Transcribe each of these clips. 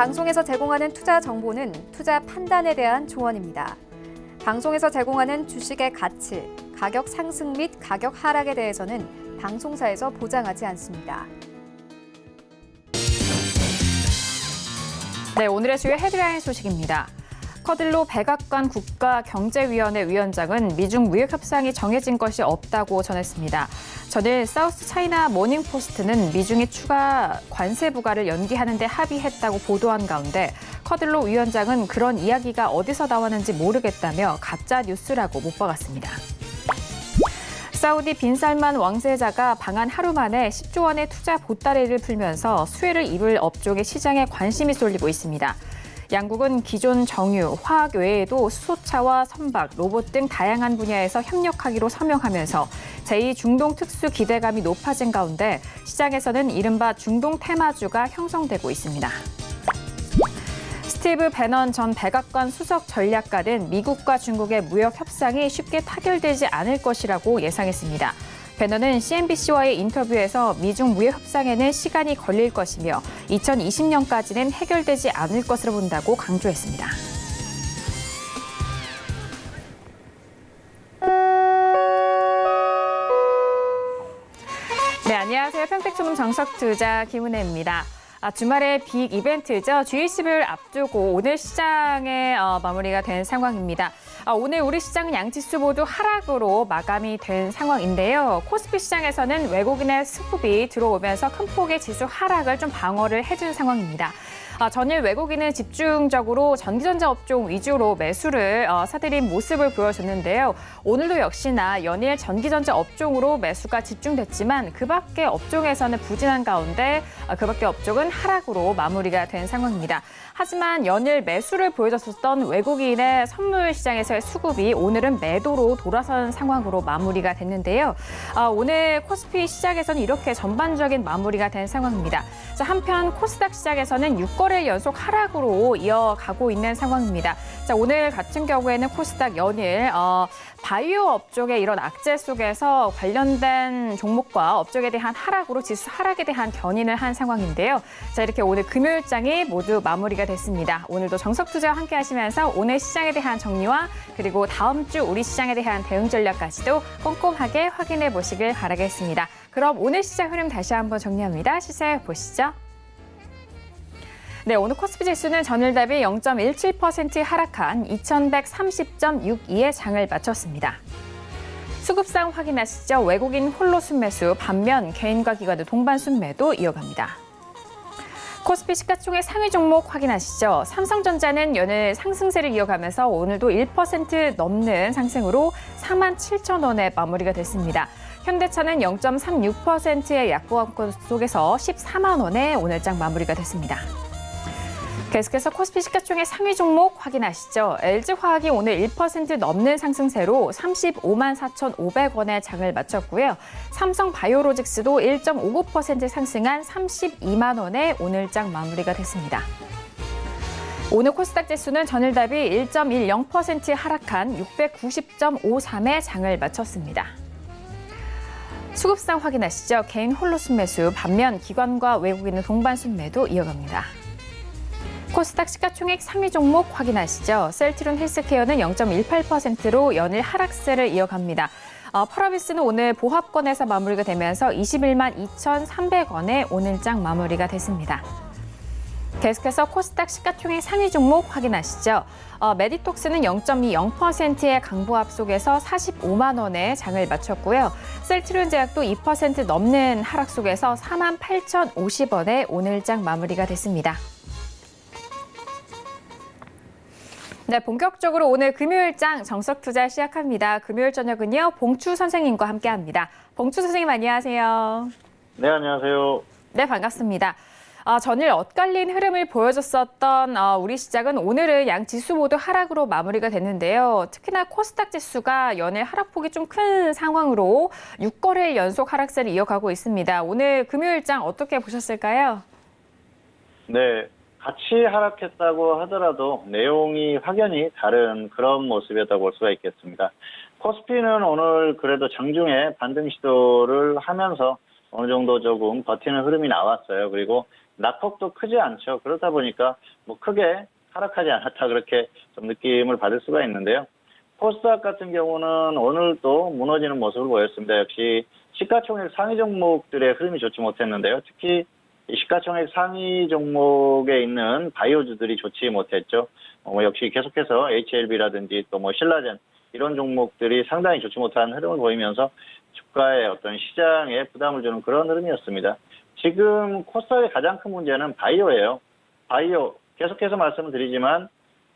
방송에서 제공하는 투자 정보는 투자 판단에 대한 조언입니다. 방송에서 제공하는 주식의 가치, 가격 상승 및 가격 하락에 대해서는 방송사에서 보장하지 않습니다. 네, 오늘의 주요 헤드라인 소식입니다. 커딜로 백악관 국가경제위원회 위원장은 미중 무역 협상이 정해진 것이 없다고 전했습니다. 전일 사우스 차이나 모닝포스트는 미중이 추가 관세 부과를 연기하는 데 합의했다고 보도한 가운데 커딜로 위원장은 그런 이야기가 어디서 나왔는지 모르겠다며 가짜 뉴스라고 못 박았습니다. 사우디 빈살만 왕세자가 방한 하루 만에 10조 원의 투자 보따리를 풀면서 수혜를 입을 업종의 시장에 관심이 쏠리고 있습니다. 양국은 기존 정유, 화학 외에도 수소차와 선박, 로봇 등 다양한 분야에서 협력하기로 서명하면서 제2중동 특수 기대감이 높아진 가운데 시장에서는 이른바 중동 테마주가 형성되고 있습니다. 스티브 배넌 전 백악관 수석 전략가는 미국과 중국의 무역 협상이 쉽게 타결되지 않을 것이라고 예상했습니다. 배넌은 CNBC와의 인터뷰에서 미중 무역 협상에는 시간이 걸릴 것이며 2020년까지는 해결되지 않을 것으로 본다고 강조했습니다. 네, 안녕하세요. 평택초등 정석투자 김은혜입니다. 주말에 빅 이벤트죠. G20을 앞두고 오늘 시장에 마무리가 된 상황입니다. 오늘 우리 시장은 양지수 모두 하락으로 마감이 된 상황인데요. 코스피 시장에서는 외국인의 수급이 들어오면서 큰 폭의 지수 하락을 좀 방어를 해준 상황입니다. 전일 외국인은 집중적으로 전기전자 업종 위주로 매수를 사들인 모습을 보여줬는데요. 오늘도 역시나 연일 전기전자 업종으로 매수가 집중됐지만 그 밖의 업종에서는 부진한 가운데 그 밖의 업종은 하락으로 마무리가 된 상황입니다. 하지만 연일 매수를 보여줬었던 외국인의 선물 시장에서의 수급이 오늘은 매도로 돌아선 상황으로 마무리가 됐는데요. 오늘 코스피 시장에서는 이렇게 전반적인 마무리가 된 상황입니다. 한편 코스닥 시장에서는 6거래일 연속 하락으로 이어가고 있는 상황입니다. 오늘 같은 경우에는 코스닥 연일 바이오 업종의 이런 악재 속에서 관련된 종목과 업종에 대한 하락으로 지수 하락에 대한 견인을 한 상황인데요. 이렇게 오늘 금요일장이 모두 마무리가 됐습니다. 오늘도 정석투자와 함께 하시면서 오늘 시장에 대한 정리와 그리고 다음 주 우리 시장에 대한 대응 전략까지도 꼼꼼하게 확인해 보시길 바라겠습니다. 그럼 오늘 시장 흐름 다시 한번 정리합니다. 시세 보시죠. 네, 오늘 코스피 지수는 전일 대비 0.17% 하락한 2130.62의 장을 마쳤습니다. 수급상 확인하시죠. 외국인 홀로 순매수, 반면 개인과 기관의 동반 순매도 이어갑니다. 코스피 시가총액 상위 종목 확인하시죠. 삼성전자는 연일 상승세를 이어가면서 오늘도 1% 넘는 상승으로 47,000원에 마무리가 됐습니다. 현대차는 0.36%의 약보합권 속에서 14만 원에 오늘장 마무리가 됐습니다. 계속해서 코스피 시가총액 상위 종목 확인하시죠. LG화학이 오늘 1% 넘는 상승세로 35만 4,500원에 장을 마쳤고요. 삼성바이오로직스도 1.59% 상승한 32만 원에 오늘장 마무리가 됐습니다. 오늘 코스닥 지수는 전일 대비 1.10% 하락한 690.53의 장을 마쳤습니다. 수급상 확인하시죠. 개인 홀로 순매수, 반면 기관과 외국인의 동반 순매도 이어갑니다. 코스닥 시가총액 상위 종목 확인하시죠. 셀트리온 헬스케어는 0.18%로 연일 하락세를 이어갑니다. 펄어비스는 오늘 보합권에서 마무리가 되면서 21만 2,300원에 오늘장 마무리가 됐습니다. 계속해서 코스닥 시가총액 상위 종목 확인하시죠. 메디톡스는 0.20%의 강보합 속에서 45만 원에 장을 마쳤고요. 셀트리온 제약도 2% 넘는 하락 속에서 4만 8,050원에 오늘장 마무리가 됐습니다. 네, 본격적으로 오늘 금요일장 정석투자 시작합니다. 금요일 저녁은요, 봉추 선생님과 함께합니다. 봉추 선생님 안녕하세요. 네, 안녕하세요. 네, 반갑습니다. 전일 엇갈린 흐름을 보여줬었던 우리 시장은 오늘은 양 지수 모두 하락으로 마무리가 됐는데요. 특히나 코스닥 지수가 연일 하락폭이 좀 큰 상황으로 6거래일 연속 하락세를 이어가고 있습니다. 오늘 금요일장 어떻게 보셨을까요? 네, 같이 하락했다고 하더라도 내용이 확연히 다른 그런 모습이었다고 볼 수가 있겠습니다. 코스피는 오늘 그래도 장중에 반등 시도를 하면서 어느 정도 조금 버티는 흐름이 나왔어요. 그리고 낙폭도 크지 않죠. 그렇다 보니까 뭐 크게 하락하지 않았다 그렇게 좀 느낌을 받을 수가 있는데요. 코스닥 같은 경우는 오늘 또 무너지는 모습을 보였습니다. 역시 시가총액 상위 종목들의 흐름이 좋지 못했는데요. 특히 이 시가총액 상위 종목에 있는 바이오주들이 좋지 못했죠. 역시 계속해서 HLB라든지 또 뭐 신라젠 이런 종목들이 상당히 좋지 못한 흐름을 보이면서 주가의 어떤 시장에 부담을 주는 그런 흐름이었습니다. 지금 코스닥의 가장 큰 문제는 바이오예요. 바이오 계속해서 말씀을 드리지만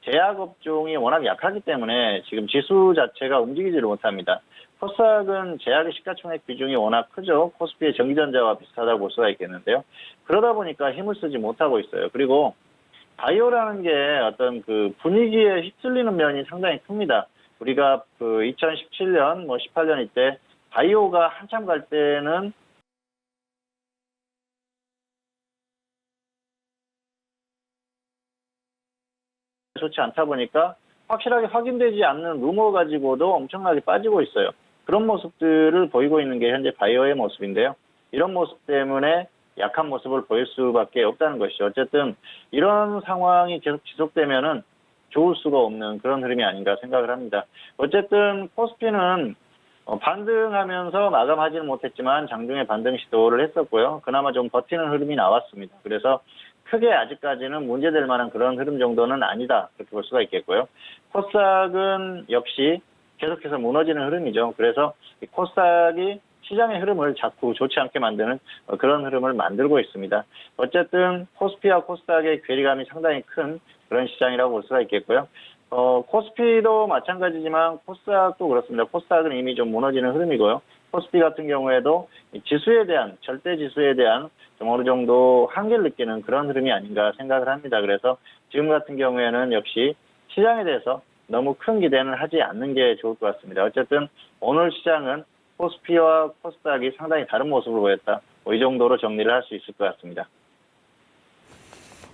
제약업종이 워낙 약하기 때문에 지금 지수 자체가 움직이지를 못합니다. 코스닥은 제약의 시가총액 비중이 워낙 크죠. 코스피의 전기전자와 비슷하다고 볼 수가 있겠는데요. 그러다 보니까 힘을 쓰지 못하고 있어요. 그리고 바이오라는 게 어떤 그 분위기에 휩쓸리는 면이 상당히 큽니다. 우리가 그 2017년, 18년 이때 바이오가 한참 갈 때는 좋지 않다 보니까 확실하게 확인되지 않는 루머 가지고도 엄청나게 빠지고 있어요. 그런 모습들을 보이고 있는 게 현재 바이오의 모습인데요. 이런 모습 때문에 약한 모습을 보일 수밖에 없다는 것이죠. 어쨌든 이런 상황이 계속 지속되면은 좋을 수가 없는 그런 흐름이 아닌가 생각을 합니다. 어쨌든 코스피는 반등하면서 마감하지는 못했지만 장중에 반등 시도를 했었고요. 그나마 좀 버티는 흐름이 나왔습니다. 그래서 크게 아직까지는 문제될 만한 그런 흐름 정도는 아니다. 그렇게 볼 수가 있겠고요. 코스닥은 역시 계속해서 무너지는 흐름이죠. 그래서 이 코스닥이 시장의 흐름을 자꾸 좋지 않게 만드는 그런 흐름을 만들고 있습니다. 어쨌든 코스피와 코스닥의 괴리감이 상당히 큰 그런 시장이라고 볼 수가 있겠고요. 코스피도 마찬가지지만 코스닥도 그렇습니다. 코스닥은 이미 좀 무너지는 흐름이고요. 코스피 같은 경우에도 지수에 대한, 절대 지수에 대한 좀 어느 정도 한계를 느끼는 그런 흐름이 아닌가 생각을 합니다. 그래서 지금 같은 경우에는 역시 시장에 대해서 너무 큰 기대는 하지 않는 게 좋을 것 같습니다. 어쨌든 오늘 시장은 코스피와 코스닥이 상당히 다른 모습을 보였다. 이 정도로 정리를 할 수 있을 것 같습니다.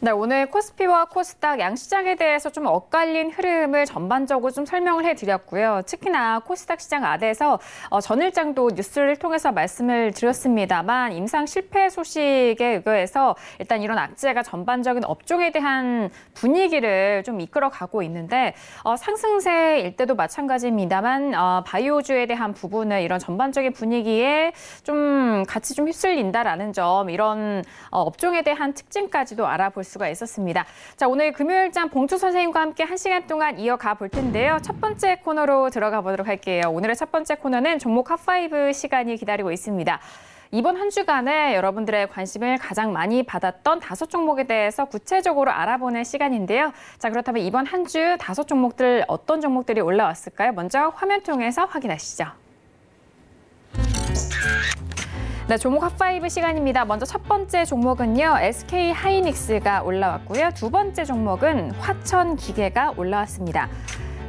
네, 오늘 코스피와 코스닥 양시장에 대해서 좀 엇갈린 흐름을 전반적으로 좀 설명을 해드렸고요. 특히나 코스닥 시장 안에서 전일장도 뉴스를 통해서 말씀을 드렸습니다만 임상 실패 소식에 의거해서 일단 이런 악재가 전반적인 업종에 대한 분위기를 좀 이끌어가고 있는데 상승세일 때도 마찬가지입니다만 바이오주에 대한 부분을 이런 전반적인 분위기에 좀 같이 좀 휩쓸린다라는 점, 이런 업종에 대한 특징까지도 알아볼 수가 있었습니다. 자, 오늘 금요일장 봉투 선생님과 함께 1시간 동안 이어가 볼 텐데요. 첫 번째 코너로 들어가 보도록 할게요. 오늘의 첫 번째 코너는 종목 핫5 시간이 기다리고 있습니다. 이번 한 주간에 여러분들의 관심을 가장 많이 받았던 5종목에 대해서 구체적으로 알아보는 시간인데요. 자, 그렇다면 이번 한 주 5종목들 어떤 종목들이 올라왔을까요? 먼저 화면 통해서 확인하시죠. 네, 종목 핫5 시간입니다. 먼저 첫 번째 종목은요, SK 하이닉스가 올라왔고요. 두 번째 종목은 화천기계가 올라왔습니다.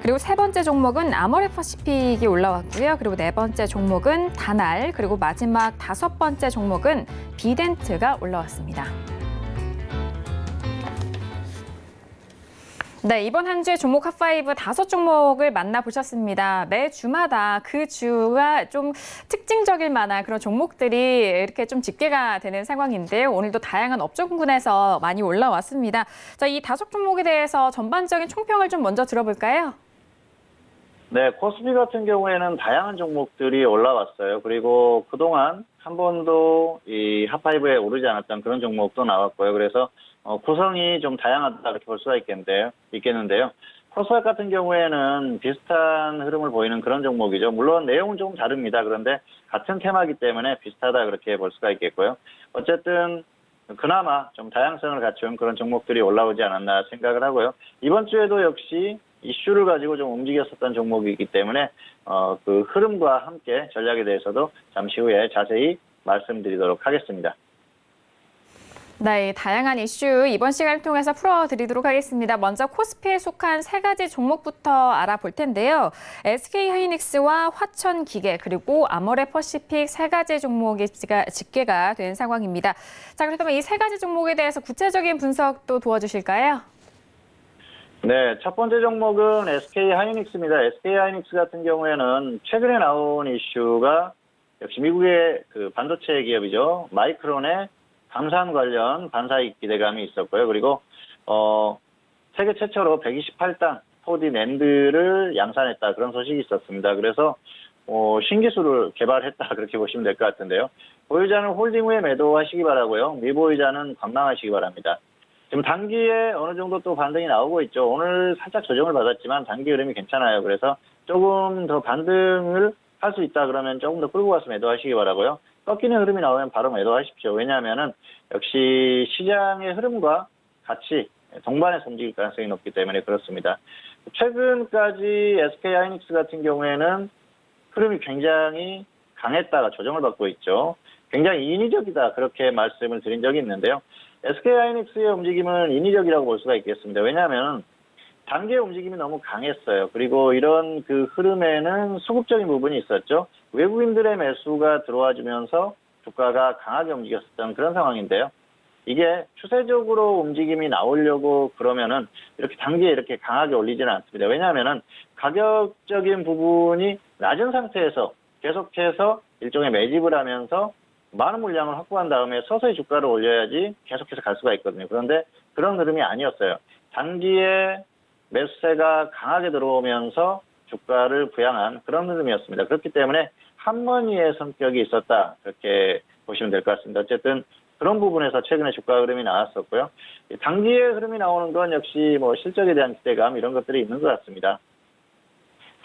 그리고 세 번째 종목은 아모레퍼시픽이 올라왔고요. 그리고 네 번째 종목은 다날, 그리고 마지막 다섯 번째 종목은 비덴트가 올라왔습니다. 네, 이번 한 주의 종목 핫5 5종목을 만나보셨습니다. 매 주마다 그 주가 좀 특징적일 만한 그런 종목들이 이렇게 좀 집계가 되는 상황인데요. 오늘도 다양한 업종군에서 많이 올라왔습니다. 자, 이 5종목에 대해서 전반적인 총평을 좀 먼저 들어볼까요? 네, 코스피 같은 경우에는 다양한 종목들이 올라왔어요. 그리고 그동안 한 번도 이 핫5에 오르지 않았던 그런 종목도 나왔고요. 그래서 구성이 좀 다양하다 이렇게 볼 수가 있겠는데요. 코스닥 같은 경우에는 비슷한 흐름을 보이는 그런 종목이죠. 물론 내용은 조금 다릅니다. 그런데 같은 테마이기 때문에 비슷하다 그렇게 볼 수가 있겠고요. 어쨌든 그나마 좀 다양성을 갖춘 그런 종목들이 올라오지 않았나 생각을 하고요. 이번 주에도 역시 이슈를 가지고 좀 움직였었던 종목이기 때문에 그 흐름과 함께 전략에 대해서도 잠시 후에 자세히 말씀드리도록 하겠습니다. 네, 다양한 이슈 이번 시간을 통해서 풀어드리도록 하겠습니다. 먼저 코스피에 속한 세 가지 종목부터 알아볼 텐데요. SK 하이닉스와 화천기계 그리고 아모레퍼시픽 세 가지 종목이 집계가 된 상황입니다. 자, 그렇다면 이 세 가지 종목에 대해서 구체적인 분석도 도와주실까요? 네, 첫 번째 종목은 SK 하이닉스입니다. SK 하이닉스 같은 경우에는 최근에 나온 이슈가 역시 미국의 그 반도체 기업이죠. 마이크론의 감산 관련 반사이익 기대감이 있었고요. 그리고 세계 최초로 128단 4D 낸드를 양산했다 그런 소식이 있었습니다. 그래서 신기술을 개발했다 그렇게 보시면 될 것 같은데요. 보유자는 홀딩 후에 매도하시기 바라고요. 미보유자는 관망하시기 바랍니다. 지금 단기에 어느 정도 또 반등이 나오고 있죠. 오늘 살짝 조정을 받았지만 단기 흐름이 괜찮아요. 그래서 조금 더 반등을 할 수 있다 그러면 조금 더 끌고 가서 매도하시기 바라고요. 꺾이는 흐름이 나오면 바로 매도하십시오. 왜냐하면은 역시 시장의 흐름과 같이 동반해서 움직일 가능성이 높기 때문에 그렇습니다. 최근까지 SK하이닉스 같은 경우에는 흐름이 굉장히 강했다가 조정을 받고 있죠. 굉장히 인위적이다 그렇게 말씀을 드린 적이 있는데요. SK하이닉스의 움직임은 인위적이라고 볼 수가 있겠습니다. 왜냐하면 단기의 움직임이 너무 강했어요. 그리고 이런 그 흐름에는 수급적인 부분이 있었죠. 외국인들의 매수가 들어와주면서 주가가 강하게 움직였었던 그런 상황인데요. 이게 추세적으로 움직임이 나오려고 그러면은 이렇게 단기에 이렇게 강하게 올리지는 않습니다. 왜냐하면은 가격적인 부분이 낮은 상태에서 계속해서 일종의 매집을 하면서 많은 물량을 확보한 다음에 서서히 주가를 올려야지 계속해서 갈 수가 있거든요. 그런데 그런 흐름이 아니었어요. 단기에 매수세가 강하게 들어오면서 주가를 부양한 그런 흐름이었습니다. 그렇기 때문에 한머니의 성격이 있었다 그렇게 보시면 될 것 같습니다. 어쨌든 그런 부분에서 최근에 주가 흐름이 나왔었고요. 단기의 흐름이 나오는 건 역시 뭐 실적에 대한 기대감 이런 것들이 있는 것 같습니다.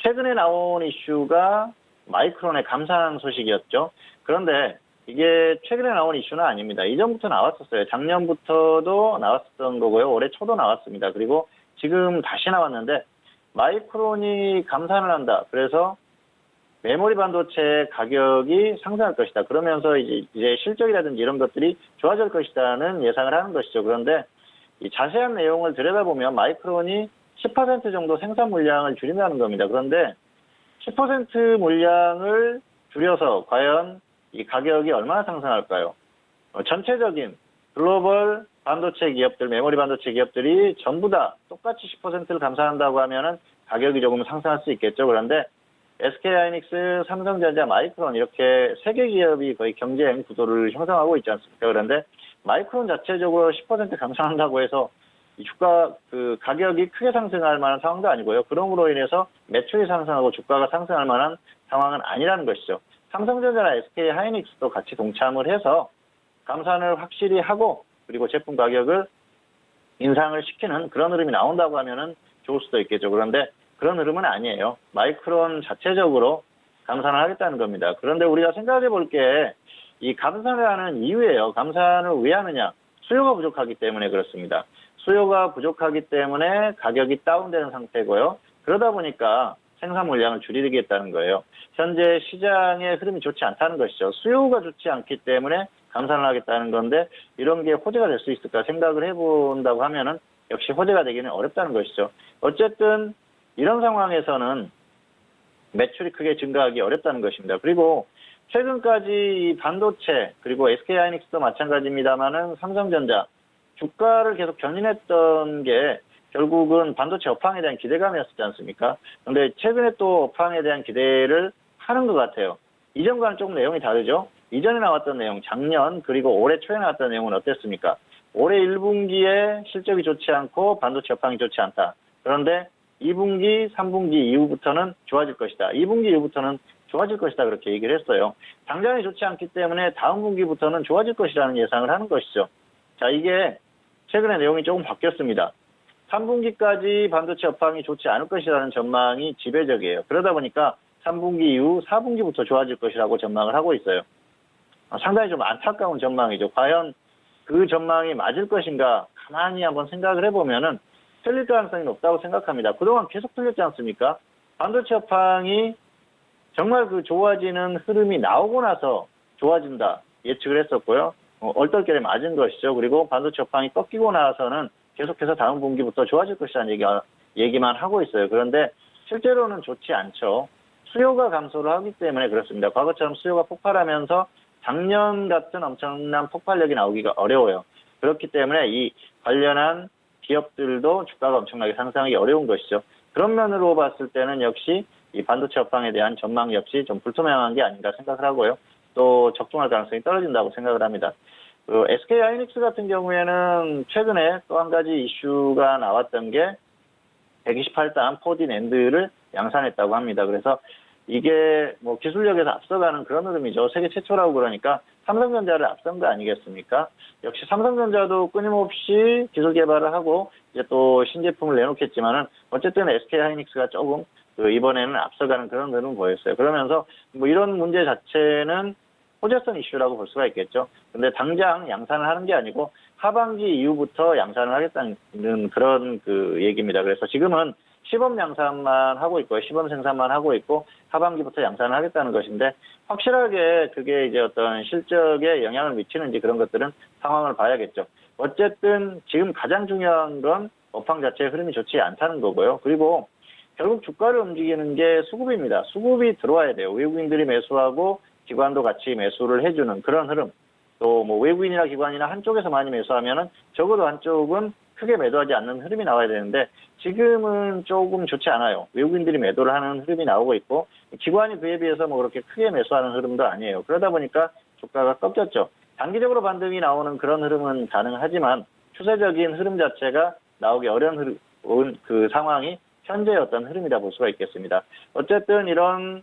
최근에 나온 이슈가 마이크론의 감산 소식이었죠. 그런데 이게 최근에 나온 이슈는 아닙니다. 이전부터 나왔었어요. 작년부터도 나왔었던 거고요. 올해 초도 나왔습니다. 그리고 지금 다시 나왔는데 마이크론이 감산을 한다. 그래서 메모리 반도체 가격이 상승할 것이다. 그러면서 이제 실적이라든지 이런 것들이 좋아질 것이다는 예상을 하는 것이죠. 그런데 이 자세한 내용을 들여다보면 마이크론이 10% 정도 생산 물량을 줄인다는 겁니다. 그런데 10% 물량을 줄여서 과연 이 가격이 얼마나 상승할까요? 전체적인 글로벌 반도체 기업들, 메모리 반도체 기업들이 전부 다 똑같이 10%를 감산한다고 하면은 가격이 조금 상승할 수 있겠죠. 그런데 SK하이닉스, 삼성전자, 마이크론 이렇게 세 개 기업이 거의 경쟁 구도를 형성하고 있지 않습니까? 그런데 마이크론 자체적으로 10% 감산한다고 해서 이 주가 그 가격이 크게 상승할 만한 상황도 아니고요. 그럼으로 인해서 매출이 상승하고 주가가 상승할 만한 상황은 아니라는 것이죠. 삼성전자나 SK하이닉스도 같이 동참을 해서 감산을 확실히 하고 그리고 제품 가격을 인상을 시키는 그런 흐름이 나온다고 하면은 좋을 수도 있겠죠. 그런데 그런 흐름은 아니에요. 마이크론 자체적으로 감산을 하겠다는 겁니다. 그런데 우리가 생각해 볼 게 이 감산을 하는 이유예요. 감산을 왜 하느냐? 수요가 부족하기 때문에 그렇습니다. 수요가 부족하기 때문에 가격이 다운되는 상태고요. 그러다 보니까 생산 물량을 줄이겠다는 거예요. 현재 시장의 흐름이 좋지 않다는 것이죠. 수요가 좋지 않기 때문에 감산을 하겠다는 건데 이런 게 호재가 될 수 있을까 생각을 해본다고 하면은 역시 호재가 되기는 어렵다는 것이죠. 어쨌든 이런 상황에서는 매출이 크게 증가하기 어렵다는 것입니다. 그리고 최근까지 이 반도체 그리고 SK하이닉스도 마찬가지입니다만은 삼성전자 주가를 계속 견인했던 게 결국은 반도체 업황에 대한 기대감이었지 않습니까? 그런데 최근에 또 업황에 대한 기대를 하는 것 같아요. 이전과는 조금 내용이 다르죠. 이전에 나왔던 내용, 작년 그리고 올해 초에 나왔던 내용은 어땠습니까? 올해 1분기에 실적이 좋지 않고 반도체 업황이 좋지 않다. 그런데 2분기, 3분기 이후부터는 좋아질 것이다. 2분기 이후부터는 좋아질 것이다. 그렇게 얘기를 했어요. 당장이 좋지 않기 때문에 다음 분기부터는 좋아질 것이라는 예상을 하는 것이죠. 자, 이게 최근에 내용이 조금 바뀌었습니다. 3분기까지 반도체 업황이 좋지 않을 것이라는 전망이 지배적이에요. 그러다 보니까 3분기 이후 4분기부터 좋아질 것이라고 전망을 하고 있어요. 상당히 좀 안타까운 전망이죠. 과연 그 전망이 맞을 것인가 가만히 한번 생각을 해보면은 틀릴 가능성이 높다고 생각합니다. 그동안 계속 틀렸지 않습니까? 반도체 업황이 정말 그 좋아지는 흐름이 나오고 나서 좋아진다 예측을 했었고요. 얼떨결에 맞은 것이죠. 그리고 반도체 업황이 꺾이고 나서는 계속해서 다음 분기부터 좋아질 것이라는 얘기만 하고 있어요. 그런데 실제로는 좋지 않죠. 수요가 감소를 하기 때문에 그렇습니다. 과거처럼 수요가 폭발하면서 작년 같은 엄청난 폭발력이 나오기가 어려워요. 그렇기 때문에 이 관련한 기업들도 주가가 엄청나게 상승하기 어려운 것이죠. 그런 면으로 봤을 때는 역시 이 반도체 업황에 대한 전망 역시 좀 불투명한 게 아닌가 생각을 하고요. 또 적중할 가능성이 떨어진다고 생각을 합니다. SK 하이닉스 같은 경우에는 최근에 또 한 가지 이슈가 나왔던 게 128단 4D 낸드를 양산했다고 합니다. 그래서 이게 뭐 기술력에서 앞서가는 그런 흐름이죠. 세계 최초라고 그러니까 삼성전자를 앞선 거 아니겠습니까? 역시 삼성전자도 끊임없이 기술 개발을 하고 이제 또 신제품을 내놓겠지만은 어쨌든 SK 하이닉스가 조금 이번에는 앞서가는 그런 흐름을 보였어요. 그러면서 뭐 이런 문제 자체는 호재성 이슈라고 볼 수가 있겠죠. 근데 당장 양산을 하는 게 아니고 하반기 이후부터 양산을 하겠다는 그런 얘기입니다. 그래서 지금은 시범 양산만 하고 있고요. 시범 생산만 하고 있고 하반기부터 양산을 하겠다는 것인데 확실하게 그게 이제 어떤 실적에 영향을 미치는지 그런 것들은 상황을 봐야겠죠. 어쨌든 지금 가장 중요한 건 업황 자체의 흐름이 좋지 않다는 거고요. 그리고 결국 주가를 움직이는 게 수급입니다. 수급이 들어와야 돼요. 외국인들이 매수하고 기관도 같이 매수를 해주는 그런 흐름. 또 뭐 외국인이나 기관이나 한쪽에서 많이 매수하면은 적어도 한쪽은 크게 매도하지 않는 흐름이 나와야 되는데 지금은 조금 좋지 않아요. 외국인들이 매도를 하는 흐름이 나오고 있고 기관이 그에 비해서 뭐 그렇게 크게 매수하는 흐름도 아니에요. 그러다 보니까 주가가 꺾였죠. 단기적으로 반등이 나오는 그런 흐름은 가능하지만 추세적인 흐름 자체가 나오기 어려운 그 상황이 현재의 어떤 흐름이다 볼 수가 있겠습니다. 어쨌든 이런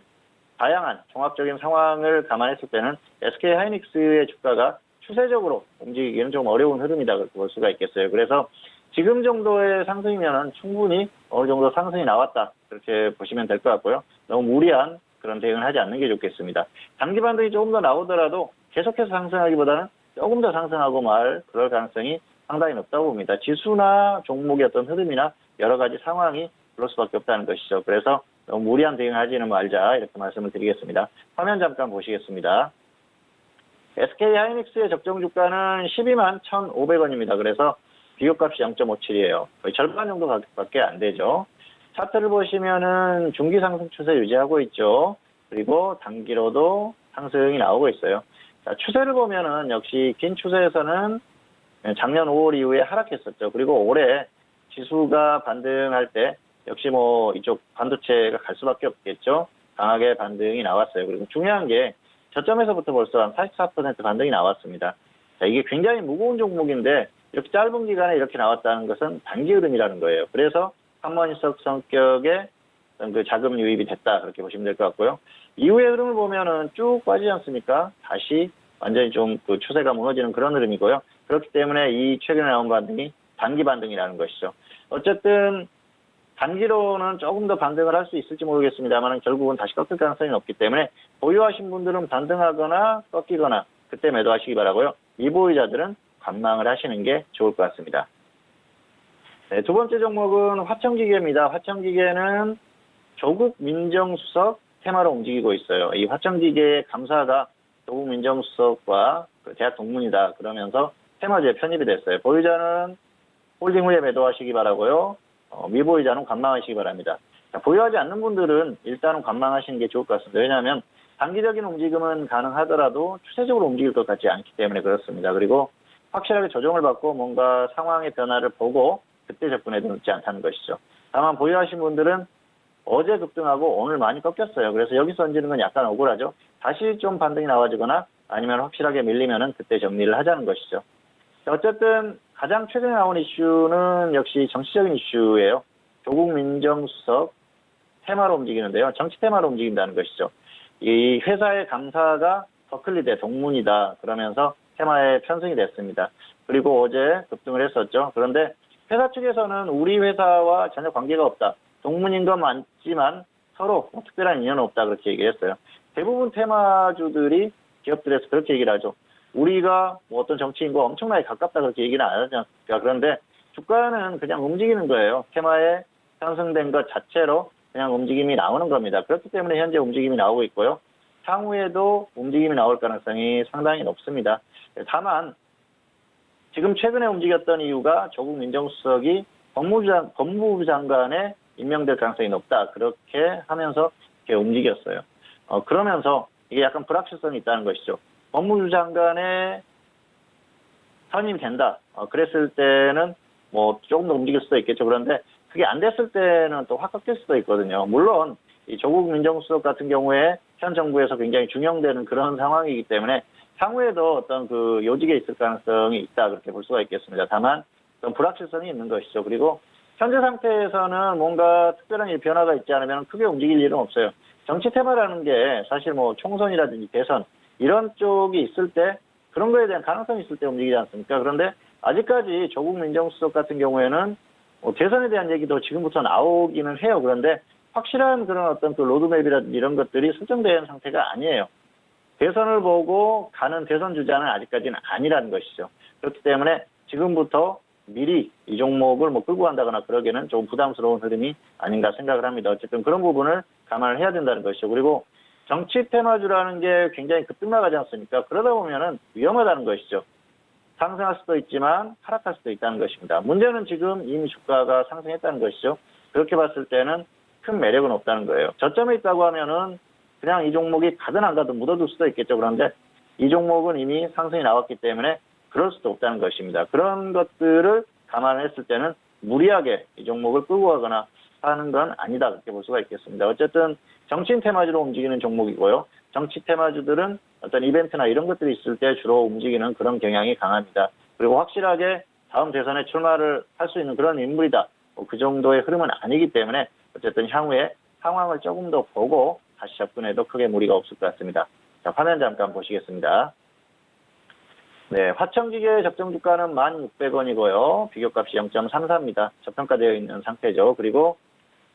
다양한 종합적인 상황을 감안했을 때는 SK 하이닉스의 주가가 추세적으로 움직이기는 좀 어려운 흐름이다 볼 수가 있겠어요. 그래서 지금 정도의 상승이면 충분히 어느 정도 상승이 나왔다 그렇게 보시면 될 것 같고요. 너무 무리한 그런 대응을 하지 않는 게 좋겠습니다. 단기 반등이 조금 더 나오더라도 계속해서 상승하기보다는 조금 더 상승하고 말 그럴 가능성이 상당히 높다고 봅니다. 지수나 종목의 어떤 흐름이나 여러 가지 상황이 그럴 수밖에 없다는 것이죠. 그래서 너무 무리한 대응을 하지는 말자 이렇게 말씀을 드리겠습니다. 화면 잠깐 보시겠습니다. SK 하이닉스의 적정 주가는 12만 1,500원입니다. 그래서 비교값이 0.57이에요. 거의 절반 정도 가격밖에 안 되죠. 차트를 보시면은 중기 상승 추세 유지하고 있죠. 그리고 단기로도 상승이 나오고 있어요. 자, 추세를 보면은 역시 긴 추세에서는 작년 5월 이후에 하락했었죠. 그리고 올해 지수가 반등할 때 역시 뭐 이쪽 반도체가 갈 수밖에 없겠죠. 강하게 반등이 나왔어요. 그리고 중요한 게 저점에서부터 벌써 한 44% 반등이 나왔습니다. 자, 이게 굉장히 무거운 종목인데 이렇게 짧은 기간에 이렇게 나왔다는 것은 단기 흐름이라는 거예요. 그래서 한번이석 성격의 그 자금 유입이 됐다 그렇게 보시면 될 것 같고요. 이후의 흐름을 보면은 쭉 빠지지 않습니까? 다시 완전히 좀 그 추세가 무너지는 그런 흐름이고요. 그렇기 때문에 이 최근에 나온 반등이 단기 반등이라는 것이죠. 어쨌든 단기로는 조금 더 반등을 할 수 있을지 모르겠습니다만 결국은 다시 꺾일 가능성이 높기 때문에 보유하신 분들은 반등하거나 꺾이거나 그때 매도하시기 바라고요. 미보유자들은 관망을 하시는 게 좋을 것 같습니다. 네, 두 번째 종목은 화천기계입니다. 화천기계는 조국 민정수석 테마로 움직이고 있어요. 이 화천기계의 감사가 조국 민정수석과 대학 동문이다 그러면서 테마주에 편입이 됐어요. 보유자는 홀딩 후에 매도하시기 바라고요. 미보유자는 관망하시기 바랍니다. 자, 보유하지 않는 분들은 일단은 관망하시는 게 좋을 것 같습니다. 왜냐하면 단기적인 움직임은 가능하더라도 추세적으로 움직일 것 같지 않기 때문에 그렇습니다. 그리고 확실하게 조정을 받고 뭔가 상황의 변화를 보고 그때 접근해도 늦지 않다는 것이죠. 다만 보유하신 분들은 어제 급등하고 오늘 많이 꺾였어요. 그래서 여기서 던지는 건 약간 억울하죠. 다시 좀 반등이 나와지거나 아니면 확실하게 밀리면은 그때 정리를 하자는 것이죠. 자, 어쨌든 가장 최근에 나온 이슈는 역시 정치적인 이슈예요. 조국 민정수석 테마로 움직이는데요. 정치 테마로 움직인다는 것이죠. 이 회사의 감사가 버클리대 동문이다 그러면서 테마에 편승이 됐습니다. 그리고 어제 급등을 했었죠. 그런데 회사 측에서는 우리 회사와 전혀 관계가 없다. 동문인 건 맞지만 서로 특별한 인연은 없다 그렇게 얘기했어요. 대부분 테마주들이 기업들에서 그렇게 얘기를 하죠. 우리가 뭐 어떤 정치인과 엄청나게 가깝다 그렇게 얘기는 안 하지 않습니까? 그런데 주가는 그냥 움직이는 거예요. 테마에 상승된 것 자체로 그냥 움직임이 나오는 겁니다. 그렇기 때문에 현재 움직임이 나오고 있고요. 향후에도 움직임이 나올 가능성이 상당히 높습니다. 다만 지금 최근에 움직였던 이유가 조국 민정수석이 법무부 장관에 임명될 가능성이 높다. 그렇게 하면서 이렇게 움직였어요. 그러면서 이게 약간 불확실성이 있다는 것이죠. 법무부 장관에 선임이 된다. 그랬을 때는 뭐 조금 더 움직일 수도 있겠죠. 그런데 그게 안 됐을 때는 또 확 꺾일 수도 있거든요. 물론 이 조국 민정수석 같은 경우에 현 정부에서 굉장히 중용되는 그런 상황이기 때문에 향후에도 어떤 그 요직에 있을 가능성이 있다 그렇게 볼 수가 있겠습니다. 다만 좀 불확실성이 있는 것이죠. 그리고 현재 상태에서는 뭔가 특별한 변화가 있지 않으면 크게 움직일 일은 없어요. 정치 테마라는 게 사실 뭐 총선이라든지 대선 이런 쪽이 있을 때 그런 거에 대한 가능성이 있을 때 움직이지 않습니까? 그런데 아직까지 조국 민정수석 같은 경우에는 대선에 대한 얘기도 지금부터 나오기는 해요. 그런데 확실한 그런 어떤 그 로드맵이라든지 이런 것들이 설정된 상태가 아니에요. 대선을 보고 가는 대선 주자는 아직까지는 아니라는 것이죠. 그렇기 때문에 지금부터 미리 이 종목을 뭐 끌고 간다거나 그러기에는 좀 부담스러운 흐름이 아닌가 생각을 합니다. 어쨌든 그런 부분을 감안을 해야 된다는 것이죠. 그리고 정치 테마주라는 게 굉장히 급등나가지 않습니까? 그러다 보면은 위험하다는 것이죠. 상승할 수도 있지만 하락할 수도 있다는 것입니다. 문제는 지금 이미 주가가 상승했다는 것이죠. 그렇게 봤을 때는 큰 매력은 없다는 거예요. 저점에 있다고 하면은 그냥 이 종목이 가든 안 가든 묻어둘 수도 있겠죠. 그런데 이 종목은 이미 상승이 나왔기 때문에 그럴 수도 없다는 것입니다. 그런 것들을 감안했을 때는 무리하게 이 종목을 끌고 가거나 하는 건 아니다 그렇게 볼 수가 있겠습니다. 어쨌든 정치인 테마주로 움직이는 종목이고요. 정치 테마주들은 어떤 이벤트나 이런 것들이 있을 때 주로 움직이는 그런 경향이 강합니다. 그리고 확실하게 다음 대선에 출마를 할 수 있는 그런 인물이다. 그 정도의 흐름은 아니기 때문에 어쨌든 향후에 상황을 조금 더 보고 다시 접근해도 크게 무리가 없을 것 같습니다. 자, 화면 잠깐 보시겠습니다. 네, 화청기계 적정 주가는 1,600원이고요. 비교값이 0.34입니다. 저평가되어 있는 상태죠. 그리고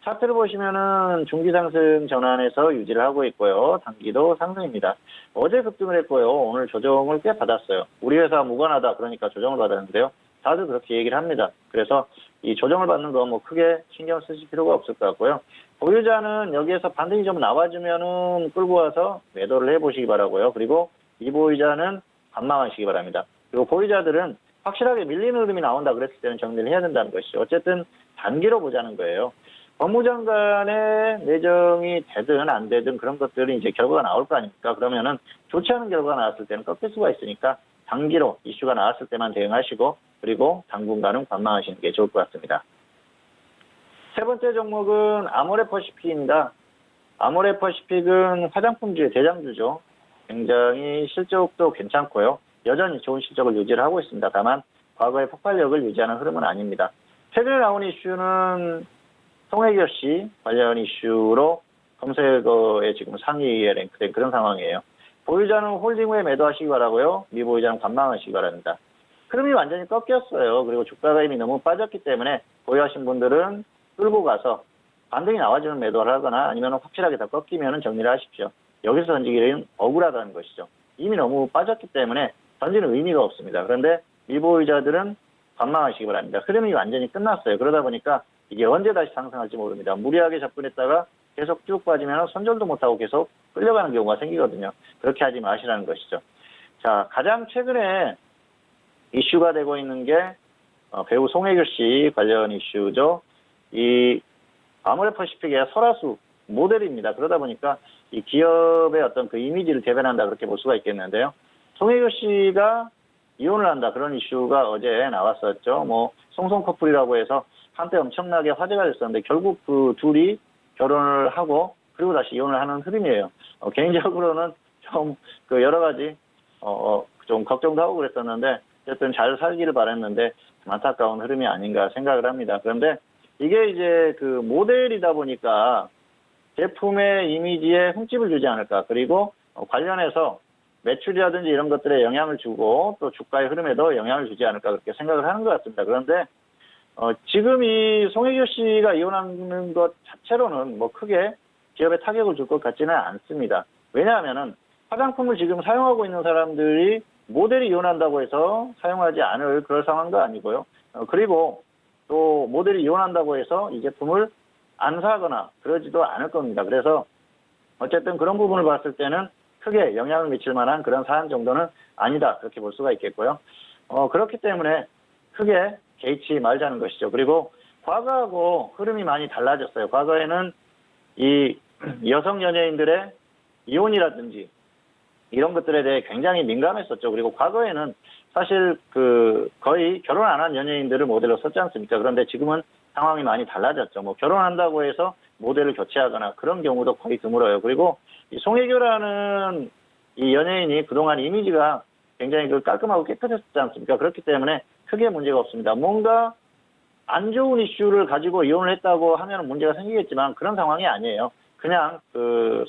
차트를 보시면은 중기 상승 전환에서 유지를 하고 있고요. 단기도 상승입니다. 어제 급등을 했고요. 오늘 조정을 꽤 받았어요. 우리 회사 무관하다 그러니까 조정을 받았는데요. 다들 그렇게 얘기를 합니다. 그래서 이 조정을 받는 거 뭐 크게 신경 쓰실 필요가 없을 것 같고요. 보유자는 여기에서 반등이 좀 나와주면은 끌고 와서 매도를 해보시기 바라고요. 그리고 이 보유자는 관망하시기 바랍니다. 그리고 보유자들은 확실하게 밀리는 흐름이 나온다 그랬을 때는 정리를 해야 된다는 것이죠. 어쨌든 단기로 보자는 거예요. 법무장관의 내정이 되든 안 되든 그런 것들이 이제 결과가 나올 거 아닙니까? 그러면은 좋지 않은 결과가 나왔을 때는 꺾일 수가 있으니까 단기로 이슈가 나왔을 때만 대응하시고 그리고 당분간은 관망하시는 게 좋을 것 같습니다. 세 번째 종목은 아모레퍼시픽입니다. 아모레퍼시픽은 화장품주의 대장주죠. 굉장히 실적도 괜찮고요. 여전히 좋은 실적을 유지를 하고 있습니다. 다만 과거의 폭발력을 유지하는 흐름은 아닙니다. 최근에 나온 이슈는 송혜교 씨 관련 이슈로 검색어에 지금 상위에 랭크된 그런 상황이에요. 보유자는 홀딩 후에 매도하시기 바라고요. 미보유자는 관망하시기 바랍니다. 흐름이 완전히 꺾였어요. 그리고 주가가 이미 너무 빠졌기 때문에 보유하신 분들은 끌고 가서 반등이 나와주는 매도를 하거나 아니면 확실하게 더 꺾이면 정리를 하십시오. 여기서 던지기는 억울하다는 것이죠. 이미 너무 빠졌기 때문에 던지는 의미가 없습니다. 그런데 미보유자들은 관망하시기 바랍니다. 흐름이 완전히 끝났어요. 그러다 보니까 이게 언제 다시 상승할지 모릅니다. 무리하게 접근했다가 계속 쭉 빠지면 손절도 못하고 계속 끌려가는 경우가 생기거든요. 그렇게 하지 마시라는 것이죠. 자, 가장 최근에 이슈가 되고 있는 게 배우 송혜교 씨 관련 이슈죠. 이 아모레퍼시픽의 설화수 모델입니다. 그러다 보니까 이 기업의 어떤 그 이미지를 대변한다 그렇게 볼 수가 있겠는데요. 송혜교 씨가 이혼을 한다 그런 이슈가 어제 나왔었죠. 뭐 송송 커플이라고 해서 한때 엄청나게 화제가 됐었는데 결국 그 둘이 결혼을 하고 그리고 다시 이혼을 하는 흐름이에요. 개인적으로는 좀 그 여러 가지 좀 걱정도 하고 그랬었는데 어쨌든 잘 살기를 바랬는데 좀 안타까운 흐름이 아닌가 생각을 합니다. 그런데 이게 이제 그 모델이다 보니까 제품의 이미지에 흠집을 주지 않을까. 그리고 관련해서 매출이라든지 이런 것들에 영향을 주고 또 주가의 흐름에도 영향을 주지 않을까 그렇게 생각을 하는 것 같습니다. 그런데 지금 이 송혜교 씨가 이혼하는 것 자체로는 뭐 크게 기업에 타격을 줄 것 같지는 않습니다. 왜냐하면은 화장품을 지금 사용하고 있는 사람들이 모델이 이혼한다고 해서 사용하지 않을 그럴 상황도 아니고요. 그리고 또 모델이 이혼한다고 해서 이 제품을 안 사거나 그러지도 않을 겁니다. 그래서 어쨌든 그런 부분을 봤을 때는 크게 영향을 미칠 만한 그런 사안 정도는 아니다. 그렇게 볼 수가 있겠고요. 그렇기 때문에 크게 개의치 말자는 것이죠. 그리고 과거하고 흐름이 많이 달라졌어요. 과거에는 이 여성 연예인들의 이혼이라든지 이런 것들에 대해 굉장히 민감했었죠. 그리고 과거에는 사실 그 거의 결혼 안 한 연예인들을 모델로 썼지 않습니까? 그런데 지금은 상황이 많이 달라졌죠. 뭐 결혼한다고 해서 모델을 교체하거나 그런 경우도 거의 드물어요. 그리고 이 송혜교라는 이 연예인이 그동안 이미지가 굉장히 깔끔하고 깨끗했지 않습니까? 그렇기 때문에 크게 문제가 없습니다. 뭔가 안 좋은 이슈를 가지고 이혼을 했다고 하면 문제가 생기겠지만 그런 상황이 아니에요. 그냥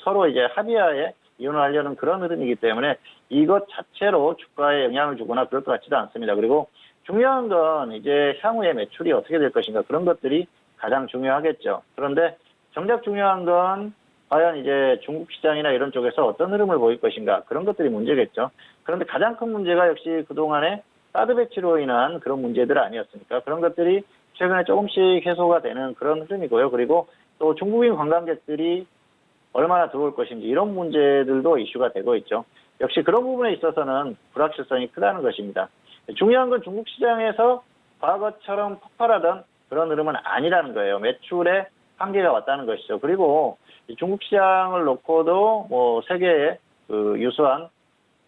서로 이제 합의하에 이혼을 하려는 그런 흐름이기 때문에 이것 자체로 주가에 영향을 주거나 그럴 것 같지도 않습니다. 그리고 중요한 건 이제 향후에 매출이 어떻게 될 것인가 그런 것들이 가장 중요하겠죠. 그런데 정작 중요한 건 과연 이제 중국 시장이나 이런 쪽에서 어떤 흐름을 보일 것인가 그런 것들이 문제겠죠. 그런데 가장 큰 문제가 역시 그동안에 사드 배치로 인한 그런 문제들 아니었습니까? 그런 것들이 최근에 조금씩 해소가 되는 그런 흐름이고요. 그리고 또 중국인 관광객들이 얼마나 들어올 것인지 이런 문제들도 이슈가 되고 있죠. 역시 그런 부분에 있어서는 불확실성이 크다는 것입니다. 중요한 건 중국 시장에서 과거처럼 폭발하던 그런 흐름은 아니라는 거예요. 매출에 한계가 왔다는 것이죠. 그리고 중국 시장을 놓고도 뭐 세계에 유수한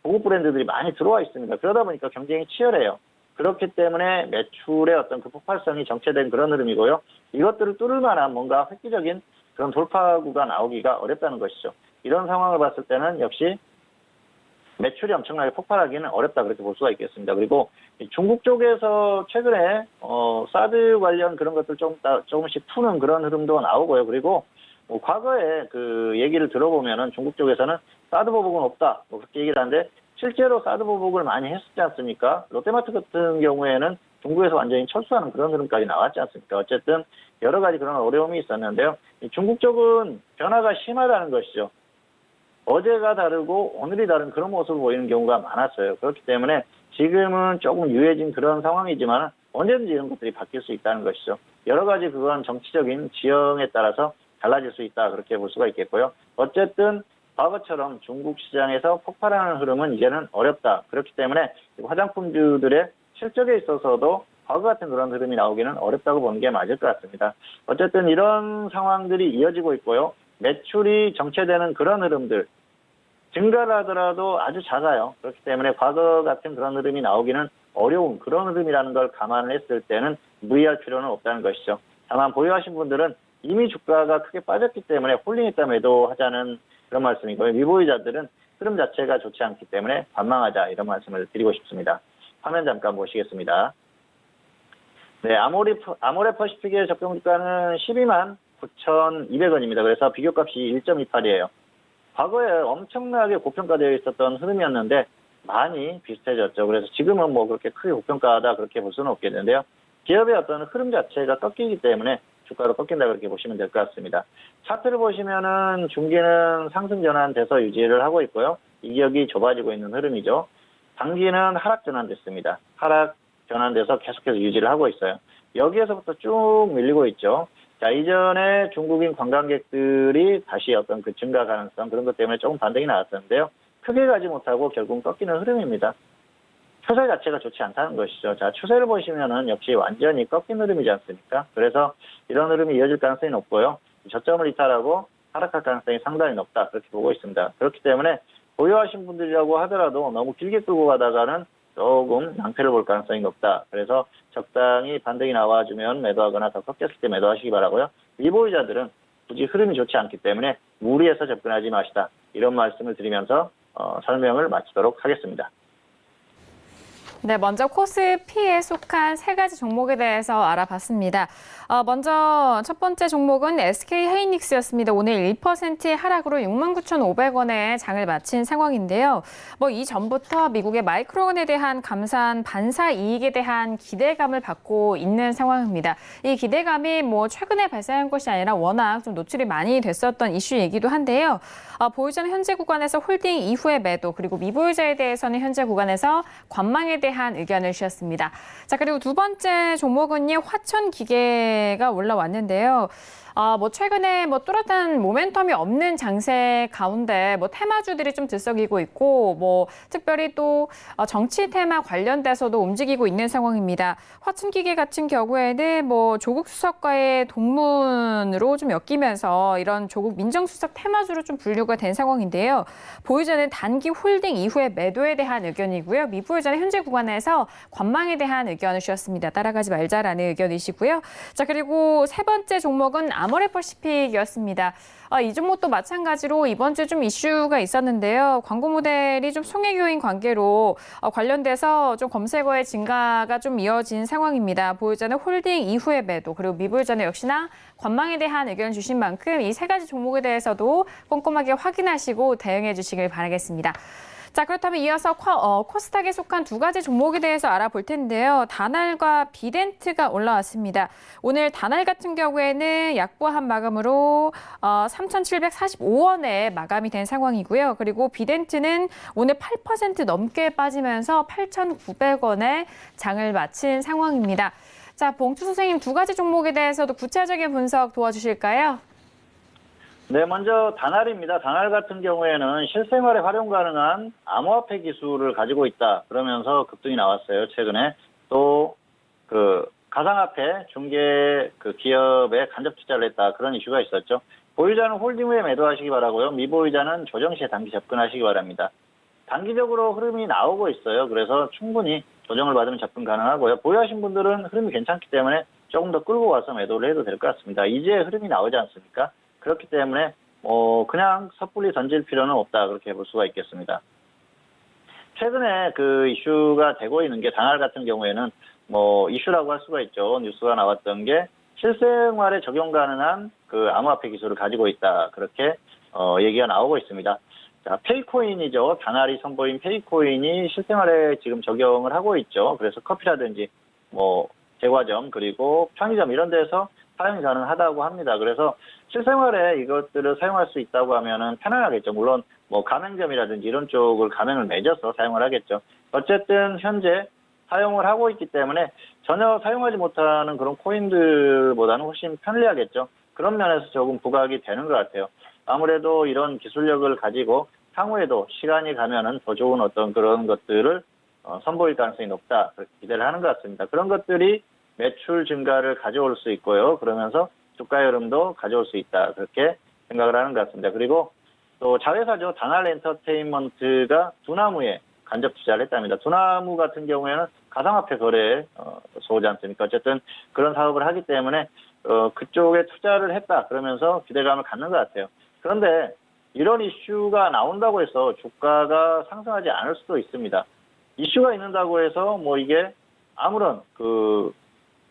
고급 브랜드들이 많이 들어와 있습니다. 그러다 보니까 경쟁이 치열해요. 그렇기 때문에 매출의 어떤 그 폭발성이 정체된 그런 흐름이고요. 이것들을 뚫을 만한 뭔가 획기적인 그런 돌파구가 나오기가 어렵다는 것이죠. 이런 상황을 봤을 때는 역시 매출이 엄청나게 폭발하기는 어렵다 그렇게 볼 수가 있겠습니다. 그리고 중국 쪽에서 최근에 사드 관련 그런 것들 조금씩 푸는 그런 흐름도 나오고요. 그리고 과거에 그 얘기를 들어보면은 중국 쪽에서는 사드 보복은 없다 그렇게 얘기를 하는데 실제로 사드 보복을 많이 했었지 않습니까? 롯데마트 같은 경우에는 중국에서 완전히 철수하는 그런 흐름까지 나왔지 않습니까? 어쨌든 여러 가지 그런 어려움이 있었는데요. 중국 쪽은 변화가 심하다는 것이죠. 어제가 다르고 오늘이 다른 그런 모습을 보이는 경우가 많았어요. 그렇기 때문에 지금은 조금 유해진 그런 상황이지만 언제든지 이런 것들이 바뀔 수 있다는 것이죠. 여러 가지 그건 정치적인 지형에 따라서 달라질 수 있다 그렇게 볼 수가 있겠고요. 어쨌든 과거처럼 중국 시장에서 폭발하는 흐름은 이제는 어렵다. 그렇기 때문에 화장품주들의 실적에 있어서도 과거 같은 그런 흐름이 나오기는 어렵다고 보는 게 맞을 것 같습니다. 어쨌든 이런 상황들이 이어지고 있고요. 매출이 정체되는 그런 흐름들, 증가를 하더라도 아주 작아요. 그렇기 때문에 과거 같은 그런 흐름이 나오기는 어려운 그런 흐름이라는 걸 감안을 했을 때는 무리할 필요는 없다는 것이죠. 다만 보유하신 분들은 이미 주가가 크게 빠졌기 때문에 홀링했다 매도하자는 그런 말씀이고요. 미보유자들은 흐름 자체가 좋지 않기 때문에 관망하자 이런 말씀을 드리고 싶습니다. 화면 잠깐 보시겠습니다. 네, 아모레 퍼시픽의 적정 주가는 12만 9,200원입니다. 그래서 비교값이 1.28이에요. 과거에 엄청나게 고평가되어 있었던 흐름이었는데 많이 비슷해졌죠. 그래서 지금은 뭐 그렇게 크게 고평가하다 그렇게 볼 수는 없겠는데요. 기업의 어떤 흐름 자체가 꺾이기 때문에 주가로 꺾인다 그렇게 보시면 될 것 같습니다. 차트를 보시면은 중기는 상승 전환돼서 유지를 하고 있고요. 이격이 좁아지고 있는 흐름이죠. 단기는 하락 전환됐습니다. 하락 전환돼서 계속해서 유지를 하고 있어요. 여기에서부터 쭉 밀리고 있죠. 자, 이전에 중국인 관광객들이 다시 어떤 그 증가 가능성 그런 것 때문에 조금 반등이 나왔었는데요. 크게 가지 못하고 결국 꺾이는 흐름입니다. 추세 자체가 좋지 않다는 것이죠. 자, 추세를 보시면은 역시 완전히 꺾인 흐름이지 않습니까? 그래서 이런 흐름이 이어질 가능성이 높고요. 저점을 이탈하고 하락할 가능성이 상당히 높다. 그렇게 보고 있습니다. 그렇기 때문에 보유하신 분들이라고 하더라도 너무 길게 끌고 가다가는 조금 낭패를 볼 가능성이 높다. 그래서 적당히 반등이 나와주면 매도하거나 더 꺾였을 때 매도하시기 바라고요. 미보유자들은 굳이 흐름이 좋지 않기 때문에 무리해서 접근하지 마시다. 이런 말씀을 드리면서 설명을 마치도록 하겠습니다. 네, 먼저 코스피에 속한 세 가지 종목에 대해서 알아봤습니다. 먼저 첫 번째 종목은 SK하이닉스였습니다. 오늘 1%의 하락으로 69,500원에 장을 마친 상황인데요. 이 전부터 미국의 마이크론에 대한 감산 반사 이익에 대한 기대감을 받고 있는 상황입니다. 이 기대감이 최근에 발생한 것이 아니라 워낙 좀 노출이 많이 됐었던 이슈이기도 한데요. 보유자는 현재 구간에서 홀딩 이후의 매도, 그리고 미보유자에 대해서는 현재 구간에서 관망에 대한 의견을 주셨습니다. 자, 그리고 두 번째 종목은요, 화천기계가 올라왔는데요. 최근에 뚜렷한 모멘텀이 없는 장세 가운데 테마주들이 좀 들썩이고 있고 특별히 또 정치 테마 관련돼서도 움직이고 있는 상황입니다. 화천기계 같은 경우에는 조국 수석과의 동문으로 좀 엮이면서 이런 조국 민정수석 테마주로 좀 분류가 된 상황인데요. 보유자는 단기 홀딩 이후에 매도에 대한 의견이고요. 미보유자는 현재 구간 관해서 관망에 대한 의견을 주셨습니다. 따라가지 말자라는 의견이시고요. 자, 그리고 세 번째 종목은 아모레퍼시픽이었습니다. 이 종목도 마찬가지로 이번 주에 좀 이슈가 있었는데요. 광고 모델이 좀 송혜교인 관계로 관련돼서 좀 검색어의 증가가 좀 이어진 상황입니다. 보유자는 홀딩 이후에 매도, 그리고 미보유자는 역시나 관망에 대한 의견을 주신 만큼 이 세 가지 종목에 대해서도 꼼꼼하게 확인하시고 대응해 주시길 바라겠습니다. 자, 그렇다면 이어서 코스닥에 속한 두 가지 종목에 대해서 알아볼 텐데요. 다날과 비덴트가 올라왔습니다. 오늘 다날 같은 경우에는 약보합 마감으로 3,745원에 마감이 된 상황이고요. 그리고 비덴트는 오늘 8% 넘게 빠지면서 8,900원에 장을 마친 상황입니다. 자, 봉투 선생님 두 가지 종목에 대해서도 구체적인 분석 도와주실까요? 네, 먼저 다날입니다. 다날 같은 경우에는 실생활에 활용 가능한 암호화폐 기술을 가지고 있다. 그러면서 급등이 나왔어요. 최근에 또 그 가상화폐 중개 그 기업에 간접 투자를 했다. 그런 이슈가 있었죠. 보유자는 홀딩 후에 매도하시기 바라고요. 미보유자는 조정 시에 단기 접근하시기 바랍니다. 단기적으로 흐름이 나오고 있어요. 그래서 충분히 조정을 받으면 접근 가능하고요. 보유하신 분들은 흐름이 괜찮기 때문에 조금 더 끌고 와서 매도를 해도 될 것 같습니다. 이제 흐름이 나오지 않습니까? 그렇기 때문에 그냥 섣불리 던질 필요는 없다, 그렇게 볼 수가 있겠습니다. 최근에 그 이슈가 되고 있는 게 다날 같은 경우에는 이슈라고 할 수가 있죠. 뉴스가 나왔던 게 실생활에 적용 가능한 그 암호화폐 기술을 가지고 있다, 그렇게 얘기가 나오고 있습니다. 자, 페이코인이죠. 다날이 선보인 페이코인이 실생활에 지금 적용을 하고 있죠. 그래서 커피라든지 제과점 그리고 편의점 이런 데서 사용이 가능하다고 합니다. 그래서 실생활에 이것들을 사용할 수 있다고 하면은 편안하겠죠. 물론 가맹점이라든지 이런 쪽을 가맹을 맺어서 사용을 하겠죠. 어쨌든 현재 사용을 하고 있기 때문에 전혀 사용하지 못하는 그런 코인들보다는 훨씬 편리하겠죠. 그런 면에서 조금 부각이 되는 것 같아요. 아무래도 이런 기술력을 가지고 향후에도 시간이 가면은 더 좋은 어떤 그런 것들을 선보일 가능성이 높다, 그렇게 기대를 하는 것 같습니다. 그런 것들이 매출 증가를 가져올 수 있고요. 그러면서 주가 흐름도 가져올 수 있다, 그렇게 생각을 하는 것 같습니다. 그리고 또 자회사죠. 다날 엔터테인먼트가 두나무에 간접 투자를 했답니다. 두나무 같은 경우에는 가상화폐 거래 소지 않습니까? 어쨌든 그런 사업을 하기 때문에 그쪽에 투자를 했다, 그러면서 기대감을 갖는 것 같아요. 그런데 이런 이슈가 나온다고 해서 주가가 상승하지 않을 수도 있습니다. 이슈가 있는다고 해서 이게 아무런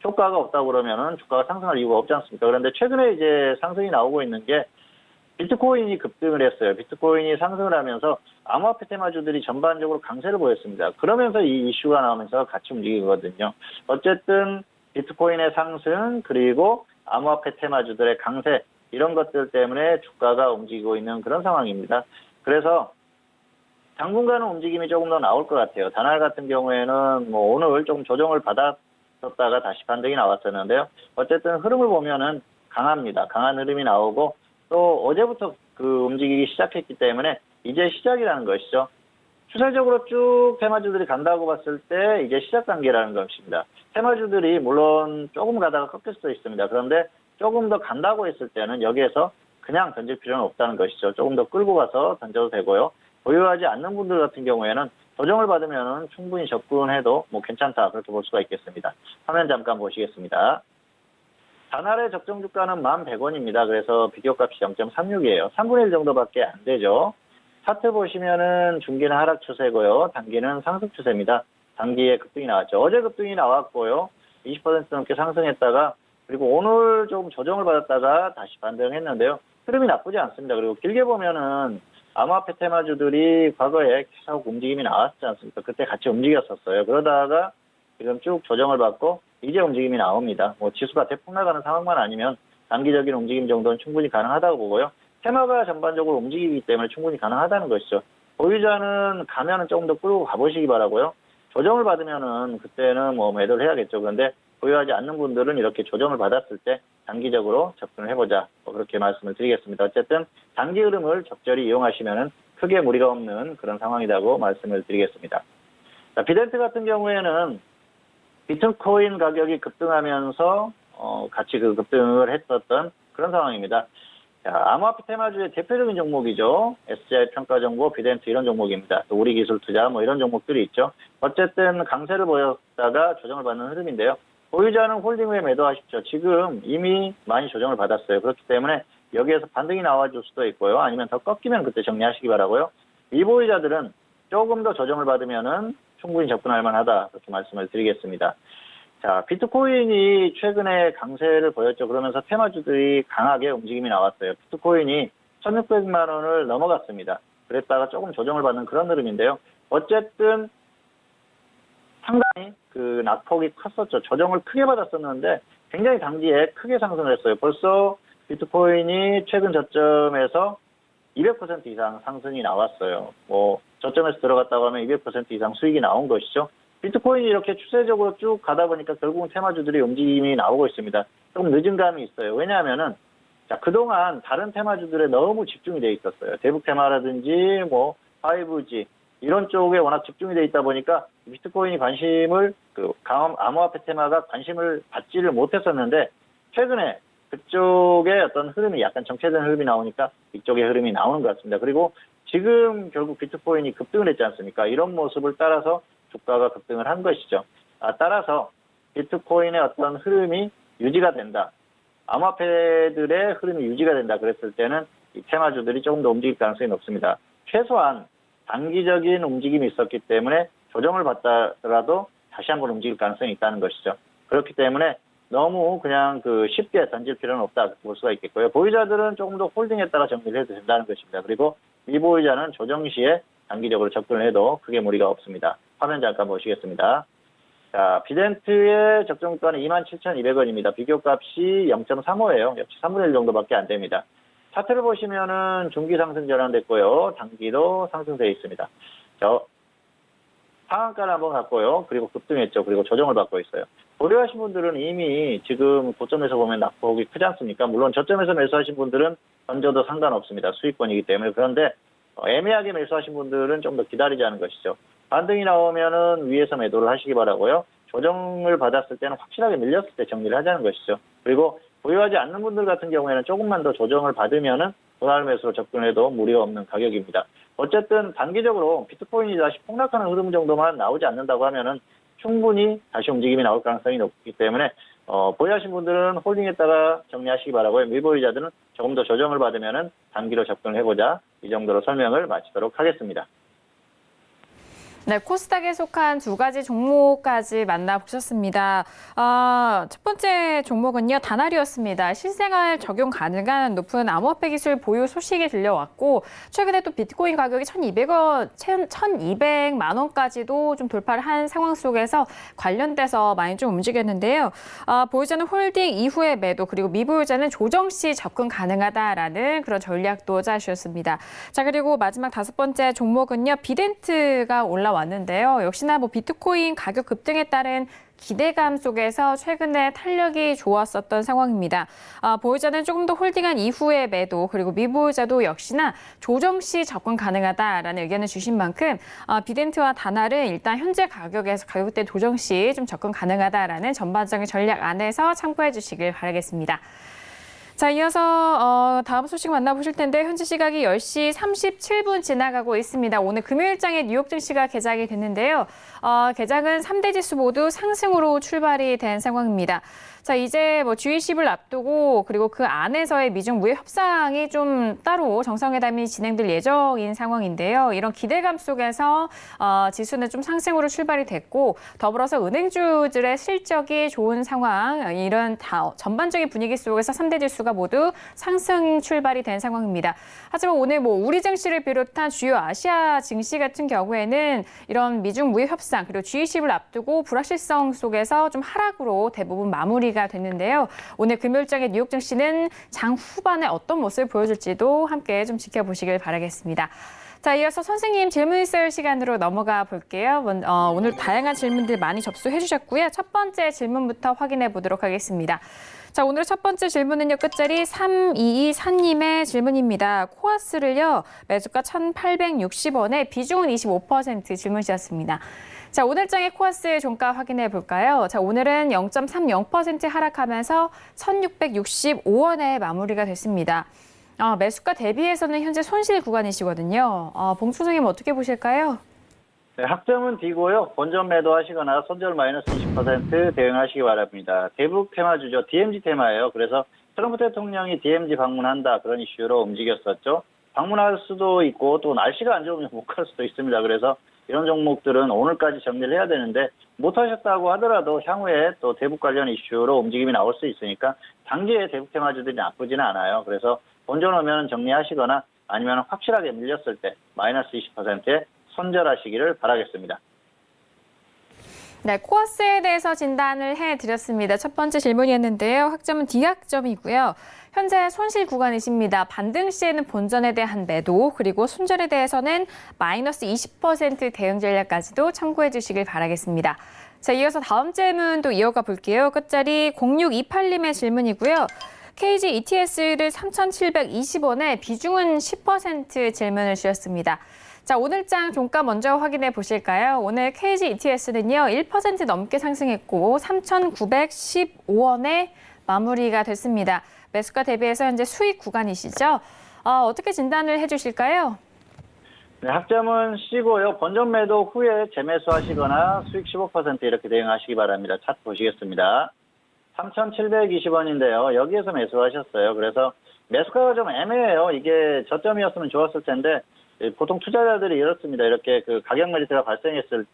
효과가 없다고 그러면은 주가가 상승할 이유가 없지 않습니까? 그런데 최근에 이제 상승이 나오고 있는 게 비트코인이 급등을 했어요. 비트코인이 상승을 하면서 암호화폐 테마주들이 전반적으로 강세를 보였습니다. 그러면서 이 이슈가 나오면서 같이 움직이거든요. 어쨌든 비트코인의 상승 그리고 암호화폐 테마주들의 강세, 이런 것들 때문에 주가가 움직이고 있는 그런 상황입니다. 그래서 당분간은 움직임이 조금 더 나올 것 같아요. 다날 같은 경우에는 오늘 조금 조정을 받았다가 다시 반등이 나왔었는데요. 어쨌든 흐름을 보면은 강합니다. 강한 흐름이 나오고 또 어제부터 움직이기 시작했기 때문에 이제 시작이라는 것이죠. 추세적으로 쭉 테마주들이 간다고 봤을 때 이제 시작 단계라는 것입니다. 테마주들이 물론 조금 가다가 꺾일 수도 있습니다. 그런데 조금 더 간다고 했을 때는 여기에서 그냥 던질 필요는 없다는 것이죠. 조금 더 끌고 가서 던져도 되고요. 보유하지 않는 분들 같은 경우에는 조정을 받으면 충분히 접근해도 괜찮다, 그렇게 볼 수가 있겠습니다. 화면 잠깐 보시겠습니다. 다날의 적정 주가는 1,100원입니다. 그래서 비교값이 0.36이에요. 3분의 1 정도밖에 안 되죠. 차트 보시면은 중기는 하락 추세고요. 단기는 상승 추세입니다. 단기에 급등이 나왔죠. 어제 급등이 나왔고요. 20% 넘게 상승했다가 그리고 오늘 조금 조정을 받았다가 다시 반등했는데요. 흐름이 나쁘지 않습니다. 그리고 길게 보면은 암호화폐 테마주들이 과거에 계속 움직임이 나왔지 않습니까? 그때 같이 움직였었어요. 그러다가 지금 쭉 조정을 받고 이제 움직임이 나옵니다. 지수가 대폭 나가는 상황만 아니면 단기적인 움직임 정도는 충분히 가능하다고 보고요. 테마가 전반적으로 움직이기 때문에 충분히 가능하다는 것이죠. 보유자는 가면은 조금 더 끌고 가보시기 바라고요. 조정을 받으면은 그때는 매도를 해야겠죠. 그런데 보유하지 않는 분들은 이렇게 조정을 받았을 때 단기적으로 접근을 해보자, 그렇게 말씀을 드리겠습니다. 어쨌든 단기 흐름을 적절히 이용하시면은 크게 무리가 없는 그런 상황이라고 말씀을 드리겠습니다. 자, 비덴트 같은 경우에는 비트코인 가격이 급등하면서 같이 급등을 했었던 그런 상황입니다. 자, 암호화폐 테마주의 대표적인 종목이죠. SGI 평가정보, 비덴트 이런 종목입니다. 또 우리기술투자 뭐 이런 종목들이 있죠. 어쨌든 강세를 보였다가 조정을 받는 흐름인데요. 보유자는 홀딩 후에 매도하십시오. 지금 이미 많이 조정을 받았어요. 그렇기 때문에 여기에서 반등이 나와줄 수도 있고요. 아니면 더 꺾이면 그때 정리하시기 바라고요. 미보유자들은 조금 더 조정을 받으면은 충분히 접근할 만하다. 그렇게 말씀을 드리겠습니다. 자, 비트코인이 최근에 강세를 보였죠. 그러면서 테마주들이 강하게 움직임이 나왔어요. 비트코인이 1,600만 원을 넘어갔습니다. 그랬다가 조금 조정을 받는 그런 흐름인데요. 어쨌든 상당히 그 낙폭이 컸었죠. 조정을 크게 받았었는데 굉장히 단기에 크게 상승을 했어요. 벌써 비트코인이 최근 저점에서 200% 이상 상승이 나왔어요. 뭐 저점에서 들어갔다고 하면 200% 이상 수익이 나온 것이죠. 비트코인이 이렇게 추세적으로 쭉 가다 보니까 결국은 테마주들이 움직임이 나오고 있습니다. 조금 늦은 감이 있어요. 왜냐하면은 자, 그동안 다른 테마주들에 너무 집중이 돼 있었어요. 대북 테마라든지 뭐 5G 이런 쪽에 워낙 집중이 돼 있다 보니까 비트코인이 관심을 암호화폐 테마가 관심을 받지를 못했었는데 최근에 그쪽에 어떤 흐름이 약간 정체된 흐름이 나오니까 이쪽의 흐름이 나오는 것 같습니다. 그리고 지금 결국 비트코인이 급등을 했지 않습니까? 이런 모습을 따라서 주가가 급등을 한 것이죠. 따라서 비트코인의 어떤 흐름이 유지가 된다. 암호화폐들의 흐름이 유지가 된다. 그랬을 때는 이 테마주들이 조금 더 움직일 가능성이 높습니다. 최소한 단기적인 움직임이 있었기 때문에 조정을 받더라도 다시 한번 움직일 가능성이 있다는 것이죠. 그렇기 때문에 너무 그냥 쉽게 던질 필요는 없다 볼 수가 있겠고요. 보유자들은 조금 더 홀딩했다가 정리를 해도 된다는 것입니다. 그리고 미보유자는 조정 시에 단기적으로 접근을 해도 크게 무리가 없습니다. 화면 잠깐 보시겠습니다. 자, 비덴트의 적정가는 27,200원입니다. 비교값이 0.35예요. 역시 3분의 1 정도밖에 안 됩니다. 차트를 보시면은 중기 상승 전환됐고요. 단기도 상승되어 있습니다. 상한가를 한번 갔고요. 그리고 급등했죠. 그리고 조정을 받고 있어요. 보유하신 분들은 이미 지금 고점에서 보면 낙폭이 크지 않습니까? 물론 저점에서 매수하신 분들은 던져도 상관없습니다. 수익권이기 때문에. 그런데 애매하게 매수하신 분들은 좀 더 기다리자는 것이죠. 반등이 나오면은 위에서 매도를 하시기 바라고요. 조정을 받았을 때는 확실하게 밀렸을 때 정리를 하자는 것이죠. 그리고 보유하지 않는 분들 같은 경우에는 조금만 더 조정을 받으면은 분할 매수로 접근해도 무리가 없는 가격입니다. 어쨌든 단기적으로 비트코인이 다시 폭락하는 흐름 정도만 나오지 않는다고 하면은 충분히 다시 움직임이 나올 가능성이 높기 때문에 보유하신 분들은 홀딩했다가 정리하시기 바라고요. 미보유자들은 조금 더 조정을 받으면은 단기로 접근을 해보자. 이 정도로 설명을 마치도록 하겠습니다. 네, 코스닥에 속한 두 가지 종목까지 만나보셨습니다. 첫 번째 종목은요, 다나리였습니다. 실생활 적용 가능한 높은 암호화폐 기술 보유 소식이 들려왔고, 최근에 또 비트코인 가격이 1,200만 원까지도 좀 돌파를 한 상황 속에서 관련돼서 많이 좀 움직였는데요. 보유자는 홀딩 이후에 매도, 그리고 미보유자는 조정 시 접근 가능하다라는 그런 전략도 짜주셨습니다. 자, 그리고 마지막 다섯 번째 종목은요, 비덴트가 올라왔는데요. 역시나 비트코인 가격 급등에 따른 기대감 속에서 최근에 탄력이 좋았었던 상황입니다. 보유자는 조금 더 홀딩한 이후에 매도, 그리고 미보유자도 역시나 조정 시 접근 가능하다라는 의견을 주신 만큼 비덴트와 다날은 일단 현재 가격에서 가격대 조정 시 좀 접근 가능하다라는 전반적인 전략 안에서 참고해 주시길 바라겠습니다. 자, 이어서 다음 소식 만나보실 텐데 현재 시각이 10시 37분 지나가고 있습니다. 오늘 금요일장에 뉴욕 증시가 개장이 됐는데요. 개장은 3대 지수 모두 상승으로 출발이 된 상황입니다. 자, 이제 G20을 앞두고 그리고 그 안에서의 미중 무역 협상이 좀 따로 정상회담이 진행될 예정인 상황인데요. 이런 기대감 속에서 지수는 좀 상승으로 출발이 됐고 더불어서 은행주들의 실적이 좋은 상황, 이런 전반적인 분위기 속에서 3대 지수가 모두 상승 출발이 된 상황입니다. 하지만 오늘 우리 증시를 비롯한 주요 아시아 증시 같은 경우에는 이런 미중 무역 협상 그리고 G20을 앞두고 불확실성 속에서 좀 하락으로 대부분 마무리가 됐는데요. 오늘 금요일장의 뉴욕 증시는 장 후반에 어떤 모습을 보여줄지도 함께 좀 지켜보시길 바라겠습니다. 자, 이어서 선생님 질문 있을 시간으로 넘어가 볼게요. 오늘 다양한 질문들 많이 접수해 주셨고요. 첫 번째 질문부터 확인해 보도록 하겠습니다. 자, 오늘 첫 번째 질문은요. 끝자리 3224님의 질문입니다. 코아스를요. 매수가 1,860원에 비중은 25% 질문 주셨습니다. 자, 오늘장의 코아스 종가 확인해 볼까요? 자, 오늘은 0.30% 하락하면서 1,665원에 마무리가 됐습니다. 매수가 대비해서는 현재 손실 구간이시거든요. 봉 선생님 어떻게 보실까요? 네, 학점은 D고요. 본전 매도하시거나 손절 마이너스 20% 대응하시기 바랍니다. 대북 테마주죠. DMZ 테마예요. 그래서 트럼프 대통령이 DMZ 방문한다 그런 이슈로 움직였었죠. 방문할 수도 있고 또 날씨가 안 좋으면 못 갈 수도 있습니다. 그래서 이런 종목들은 오늘까지 정리를 해야 되는데 못하셨다고 하더라도 향후에 또 대북 관련 이슈로 움직임이 나올 수 있으니까 당기에 대북 테마주들이 나쁘지는 않아요. 그래서 본전 오면 정리하시거나 아니면 확실하게 밀렸을 때 마이너스 20%에 손절하시기를 바라겠습니다. 네, 코어스에 대해서 진단을 해드렸습니다. 첫 번째 질문이었는데요. 학점은 D학점이고요. 현재 손실 구간이십니다. 반등 시에는 본전에 대한 매도, 그리고 손절에 대해서는 마이너스 20% 대응 전략까지도 참고해 주시길 바라겠습니다. 자, 이어서 다음 질문도 이어가 볼게요. 끝자리 0628님의 질문이고요. KG ETS를 3,720원에 비중은 10% 질문을 주셨습니다. 자, 오늘장 종가 먼저 확인해 보실까요? 오늘 KG ETS는요, 1% 넘게 상승했고 3,915원에 마무리가 됐습니다. 매수가 대비해서 현재 수익 구간이시죠? 어떻게 진단을 해주실까요? 네, 학점은 C고요. 본전 매도 후에 재매수하시거나 수익 15% 이렇게 대응하시기 바랍니다. 차트 보시겠습니다. 3,720원인데요. 여기에서 매수하셨어요. 그래서 매수가가 좀 애매해요. 이게 저점이었으면 좋았을 텐데 보통 투자자들이 이렇습니다. 이렇게 그 가격 메리트가 발생했을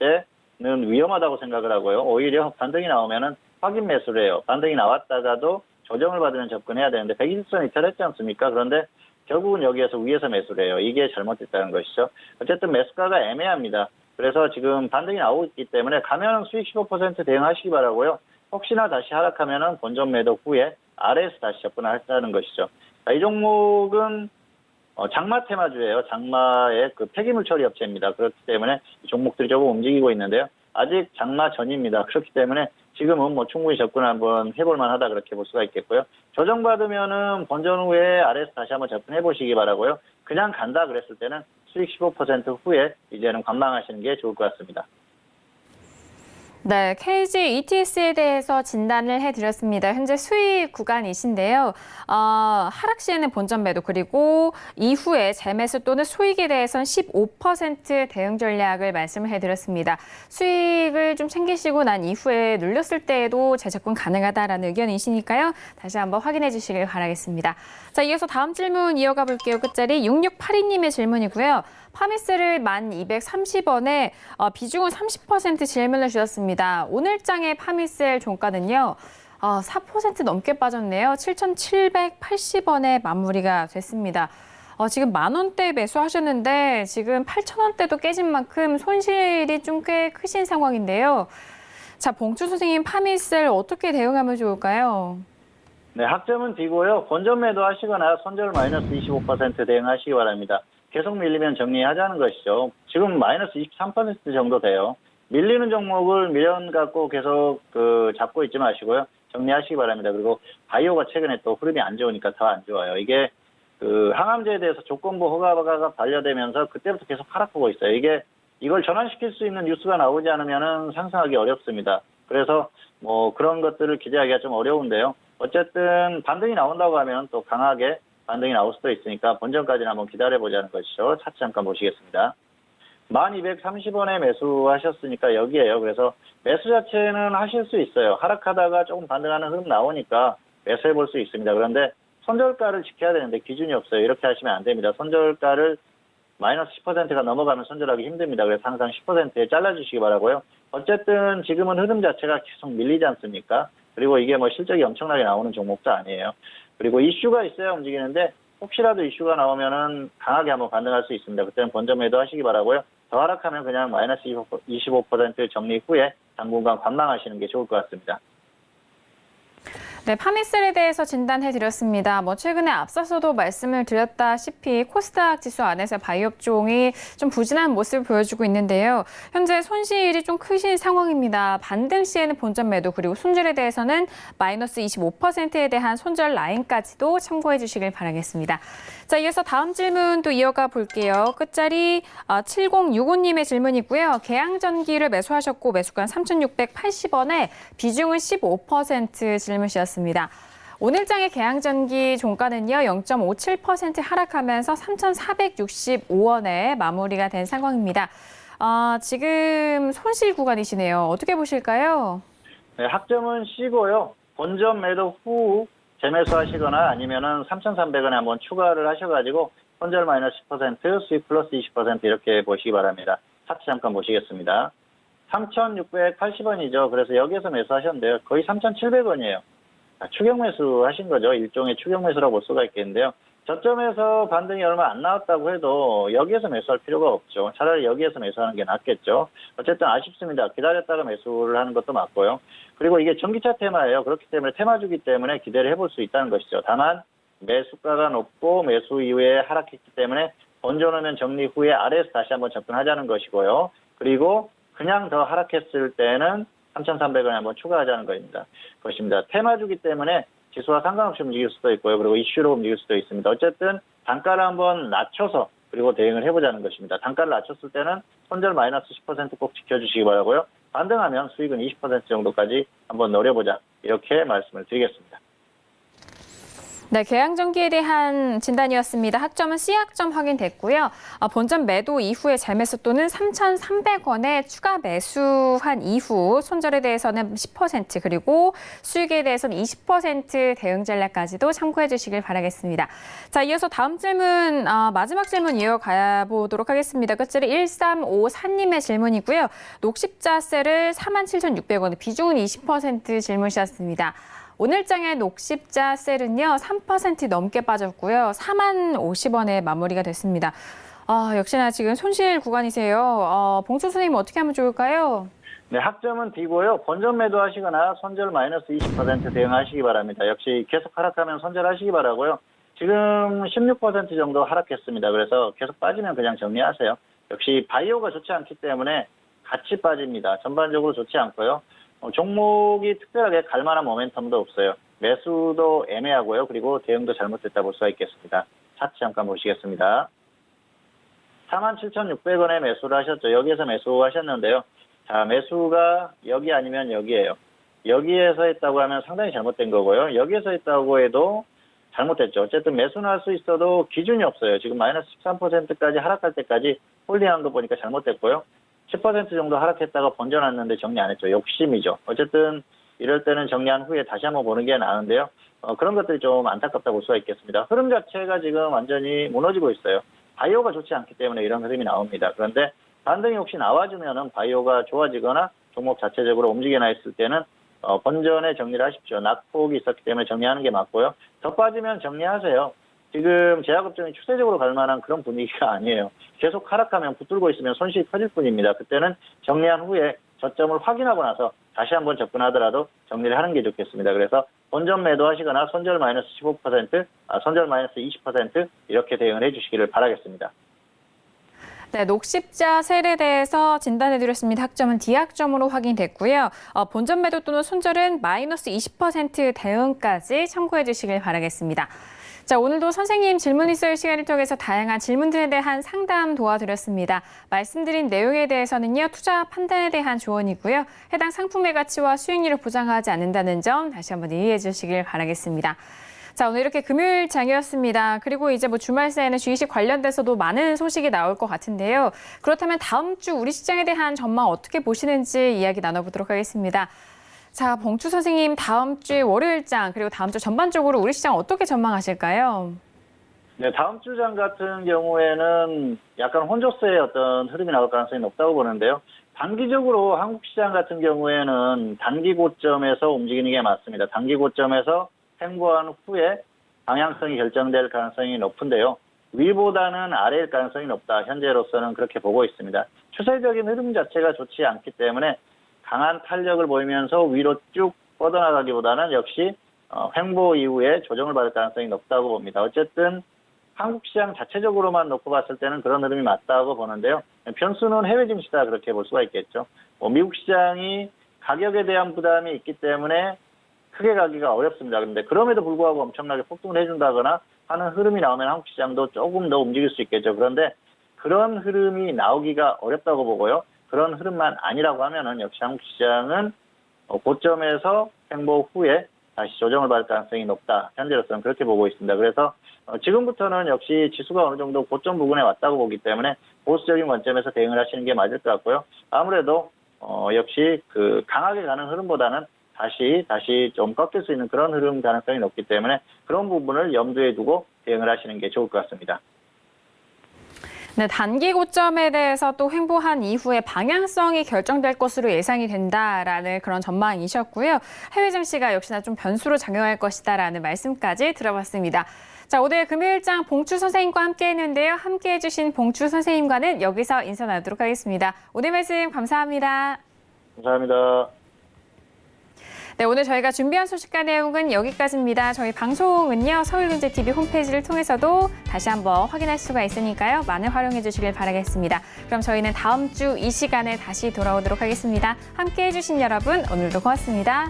때는 위험하다고 생각을 하고요. 오히려 반등이 나오면은 확인 매수를 해요. 반등이 나왔다가도 조정을 받으면 접근해야 되는데 120선 이탈했지 않습니까? 그런데 결국은 여기에서 위에서 매수를 해요. 이게 잘못됐다는 것이죠. 어쨌든 매수가가 애매합니다. 그래서 지금 반등이 나오고 있기 때문에 가면은 수익 15% 대응하시기 바라고요. 혹시나 다시 하락하면은 본전 매도 후에 아래에서 다시 접근하자는 것이죠. 자, 이 종목은 장마 테마주예요. 장마의 그 폐기물 처리 업체입니다. 그렇기 때문에 이 종목들이 조금 움직이고 있는데요. 아직 장마 전입니다. 그렇기 때문에 지금은 뭐 충분히 접근 한번 해볼 만하다 그렇게 볼 수가 있겠고요. 조정받으면은 본전 후에 아래에서 다시 한번 접근해 보시기 바라고요. 그냥 간다 그랬을 때는 수익 15% 후에 이제는 관망하시는 게 좋을 것 같습니다. 네, KG ETS에 대해서 진단을 해드렸습니다. 현재 수익 구간이신데요. 하락 시에는 본전 매도, 그리고 이후에 재매수 또는 수익에 대해서는 15% 대응 전략을 말씀을 해드렸습니다. 수익을 좀 챙기시고 난 이후에 눌렸을 때에도 재접근 가능하다라는 의견이시니까요. 다시 한번 확인해 주시길 바라겠습니다. 자, 이어서 다음 질문 이어가 볼게요. 끝자리 6682님의 질문이고요. 파미스를 1,230원에 비중은 30% 질문을 주셨습니다. 오늘장의 파미셀 종가는요, 4% 넘게 빠졌네요. 7,780원에 마무리가 됐습니다. 지금 10,000원대 매수하셨는데 지금 8,000원대도 깨진 만큼 손실이 좀 꽤 크신 상황인데요. 자, 봉준 선생님, 파미셀 어떻게 대응하면 좋을까요? 네, 학점은 D고요. 본전 매도 하시거나 손절 마이너스 25% 대응하시기 바랍니다. 계속 밀리면 정리하자는 것이죠. 지금 마이너스 23% 정도 돼요. 밀리는 종목을 미련 갖고 계속 잡고 있지 마시고요. 정리하시기 바랍니다. 그리고 바이오가 최근에 또 흐름이 안 좋으니까 더 안 좋아요. 이게 항암제에 대해서 조건부 허가가 반려되면서 그때부터 계속 하락하고 있어요. 이걸 전환시킬 수 있는 뉴스가 나오지 않으면은 상승하기 어렵습니다. 그래서 뭐 그런 것들을 기대하기가 좀 어려운데요. 어쨌든 반등이 나온다고 하면 또 강하게 반등이 나올 수도 있으니까 본전까지는 한번 기다려보자는 것이죠. 차트 잠깐 보시겠습니다. 1,230원에 매수하셨으니까 여기에요. 그래서 매수 자체는 하실 수 있어요. 하락하다가 조금 반등하는 흐름 나오니까 매수해 볼 수 있습니다. 그런데 손절가를 지켜야 되는데 기준이 없어요. 이렇게 하시면 안 됩니다. 손절가를 마이너스 10%가 넘어가면 손절하기 힘듭니다. 그래서 항상 10%에 잘라주시기 바라고요. 어쨌든 지금은 흐름 자체가 계속 밀리지 않습니까? 그리고 이게 뭐 실적이 엄청나게 나오는 종목도 아니에요. 그리고 이슈가 있어야 움직이는데 혹시라도 이슈가 나오면은 강하게 한번 반등할 수 있습니다. 그때는 본전 매도 하시기 바라고요. 더 하락하면 그냥 마이너스 25% 정리 후에 당분간 관망하시는 게 좋을 것 같습니다. 네, 파미셀에 대해서 진단해드렸습니다. 최근에 앞서서도 말씀을 드렸다시피 코스닥 지수 안에서 바이오 업종이 좀 부진한 모습을 보여주고 있는데요. 현재 손실이 좀 크신 상황입니다. 반등 시에는 본전 매도, 그리고 손절에 대해서는 마이너스 25%에 대한 손절 라인까지도 참고해 주시길 바라겠습니다. 자, 이어서 다음 질문도 이어가 볼게요. 끝자리 7065님의 질문이고요. 계양전기를 매수하셨고 매수가는 3,680원에 비중은 15% 질문 주셨습니다. 오늘장의 계양전기 종가는요 0.57% 하락하면서 3,465원에 마무리가 된 상황입니다. 지금 손실 구간이시네요. 어떻게 보실까요? 네, 학점은 C고요. 본전 매도 후 재매수하시거나 아니면은 3,300원에 한번 추가를 하셔가지고 손절 마이너스 10%, 수익 플러스 20% 이렇게 보시기 바랍니다. 차트 잠깐 보시겠습니다. 3,680원이죠. 그래서 여기에서 매수하셨는데요. 거의 3,700원이에요. 추격 매수 하신 거죠. 일종의 추격 매수라고 볼 수가 있겠는데요. 저점에서 반등이 얼마 안 나왔다고 해도 여기에서 매수할 필요가 없죠. 차라리 여기에서 매수하는 게 낫겠죠. 어쨌든 아쉽습니다. 기다렸다가 매수를 하는 것도 맞고요. 그리고 이게 전기차 테마예요. 그렇기 때문에 테마주기 때문에 기대를 해볼 수 있다는 것이죠. 다만 매수가가 높고 매수 이후에 하락했기 때문에 번져놓으면 정리 후에 아래에서 다시 한번 접근하자는 것이고요. 그리고 그냥 더 하락했을 때는 3,300원에 한번 추가하자는 것입니다. 테마주기 때문에 지수와 상관없이 움직일 수도 있고요. 그리고 이슈로 움직일 수도 있습니다. 어쨌든 단가를 한번 낮춰서 그리고 대응을 해보자는 것입니다. 단가를 낮췄을 때는 손절 마이너스 10% 꼭 지켜주시기 바라고요. 반등하면 수익은 20% 정도까지 한번 노려보자. 이렇게 말씀을 드리겠습니다. 네, 계양전기에 대한 진단이었습니다. 학점은 C학점 확인됐고요. 본전 매도 이후에 재매수 또는 3,300원에 추가 매수한 이후 손절에 대해서는 10% 그리고 수익에 대해서는 20% 대응 전략까지도 참고해 주시길 바라겠습니다. 자, 이어서 다음 질문, 마지막 질문 이어가 보도록 하겠습니다. 끝줄이 1354님의 질문이고요. 녹십자셀을 47,600원, 비중은 20% 질문이셨습니다. 오늘장의 녹십자 셀은요 3% 넘게 빠졌고요. 40,050원에 마무리가 됐습니다. 역시나 지금 손실 구간이세요. 봉수 선생님 어떻게 하면 좋을까요? 네, 학점은 D고요. 본전 매도하시거나 손절 마이너스 20% 대응하시기 바랍니다. 역시 계속 하락하면 손절하시기 바라고요. 지금 16% 정도 하락했습니다. 그래서 계속 빠지면 그냥 정리하세요. 역시 바이오가 좋지 않기 때문에 같이 빠집니다. 전반적으로 좋지 않고요. 종목이 특별하게 갈 만한 모멘텀도 없어요. 매수도 애매하고요. 그리고 대응도 잘못됐다 볼 수가 있겠습니다. 차트 잠깐 보시겠습니다. 47,600원에 매수를 하셨죠. 여기에서 매수하셨는데요. 자, 매수가 여기 아니면 여기예요. 여기에서 했다고 하면 상당히 잘못된 거고요. 여기에서 했다고 해도 잘못됐죠. 어쨌든 매수는 할 수 있어도 기준이 없어요. 지금 마이너스 13%까지 하락할 때까지 홀딩한 거 보니까 잘못됐고요. 10% 정도 하락했다가 번져놨는데 정리 안 했죠. 욕심이죠. 어쨌든 이럴 때는 정리한 후에 다시 한번 보는 게 나은데요. 그런 것들이 좀 안타깝다고 볼 수가 있겠습니다. 흐름 자체가 지금 완전히 무너지고 있어요. 바이오가 좋지 않기 때문에 이런 흐름이 나옵니다. 그런데 반등이 혹시 나와주면은 바이오가 좋아지거나 종목 자체적으로 움직여나 있을 때는 번전에 정리를 하십시오. 낙폭이 있었기 때문에 정리하는 게 맞고요. 더 빠지면 정리하세요. 지금 제약업종이 추세적으로 갈 만한 그런 분위기가 아니에요. 계속 하락하면 붙들고 있으면 손실이 커질 뿐입니다. 그때는 정리한 후에 저점을 확인하고 나서 다시 한번 접근하더라도 정리를 하는 게 좋겠습니다. 그래서 본전 매도하시거나 손절 마이너스 15%, 손절 마이너스 20% 이렇게 대응을 해주시기를 바라겠습니다. 네, 녹십자 셀에 대해서 진단해드렸습니다. 학점은 D학점으로 확인됐고요. 본전 매도 또는 손절은 마이너스 20% 대응까지 참고해 주시길 바라겠습니다. 자, 오늘도 선생님 질문 있을 시간을 통해서 다양한 질문들에 대한 상담 도와드렸습니다. 말씀드린 내용에 대해서는요, 투자 판단에 대한 조언이고요. 해당 상품의 가치와 수익률을 보장하지 않는다는 점 다시 한번 이해해 주시길 바라겠습니다. 자, 오늘 이렇게 금요일장이었습니다. 그리고 이제 주말 새에는 주식 관련돼서도 많은 소식이 나올 것 같은데요. 그렇다면 다음 주 우리 시장에 대한 전망 어떻게 보시는지 이야기 나눠보도록 하겠습니다. 자, 봉추 선생님 다음 주 월요일장 그리고 다음 주 전반적으로 우리 시장 어떻게 전망하실까요? 네, 다음 주장 같은 경우에는 약간 혼조세의 어떤 흐름이 나올 가능성이 높다고 보는데요. 단기적으로 한국 시장 같은 경우에는 단기 고점에서 움직이는 게 맞습니다. 단기 고점에서 횡보한 후에 방향성이 결정될 가능성이 높은데요. 위보다는 아래일 가능성이 높다. 현재로서는 그렇게 보고 있습니다. 추세적인 흐름 자체가 좋지 않기 때문에 강한 탄력을 보이면서 위로 쭉 뻗어나가기보다는 역시 횡보 이후에 조정을 받을 가능성이 높다고 봅니다. 어쨌든 한국 시장 자체적으로만 놓고 봤을 때는 그런 흐름이 맞다고 보는데요. 변수는 해외 증시다 그렇게 볼 수가 있겠죠. 미국 시장이 가격에 대한 부담이 있기 때문에 크게 가기가 어렵습니다. 그런데 그럼에도 불구하고 엄청나게 폭등을 해준다거나 하는 흐름이 나오면 한국 시장도 조금 더 움직일 수 있겠죠. 그런데 그런 흐름이 나오기가 어렵다고 보고요. 그런 흐름만 아니라고 하면은 역시 한국 시장은 고점에서 횡보 후에 다시 조정을 받을 가능성이 높다. 현재로서는 그렇게 보고 있습니다. 그래서 지금부터는 역시 지수가 어느 정도 고점 부근에 왔다고 보기 때문에 보수적인 관점에서 대응을 하시는 게 맞을 것 같고요. 아무래도 역시 그 강하게 가는 흐름보다는 다시 좀 꺾일 수 있는 그런 흐름 가능성이 높기 때문에 그런 부분을 염두에 두고 대응을 하시는 게 좋을 것 같습니다. 네, 단기 고점에 대해서 또 횡보한 이후에 방향성이 결정될 것으로 예상이 된다라는 그런 전망이셨고요. 해외 증시가 역시나 좀 변수로 작용할 것이다라는 말씀까지 들어봤습니다. 자, 오늘 금요일장 봉추 선생님과 함께 했는데요. 함께 해주신 봉추 선생님과는 여기서 인사 나누도록 하겠습니다. 오늘 말씀 감사합니다. 감사합니다. 네, 오늘 저희가 준비한 소식과 내용은 여기까지입니다. 저희 방송은요, 서울경제TV 홈페이지를 통해서도 다시 한번 확인할 수가 있으니까요. 많이 활용해 주시길 바라겠습니다. 그럼 저희는 다음 주 이 시간에 다시 돌아오도록 하겠습니다. 함께해 주신 여러분, 오늘도 고맙습니다.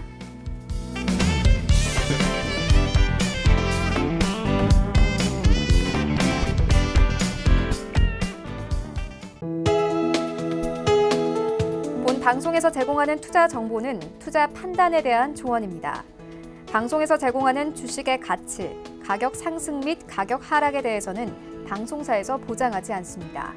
방송에서 제공하는 투자 정보는 투자 판단에 대한 조언입니다. 방송에서 제공하는 주식의 가치, 가격 상승 및 가격 하락에 대해서는 방송사에서 보장하지 않습니다.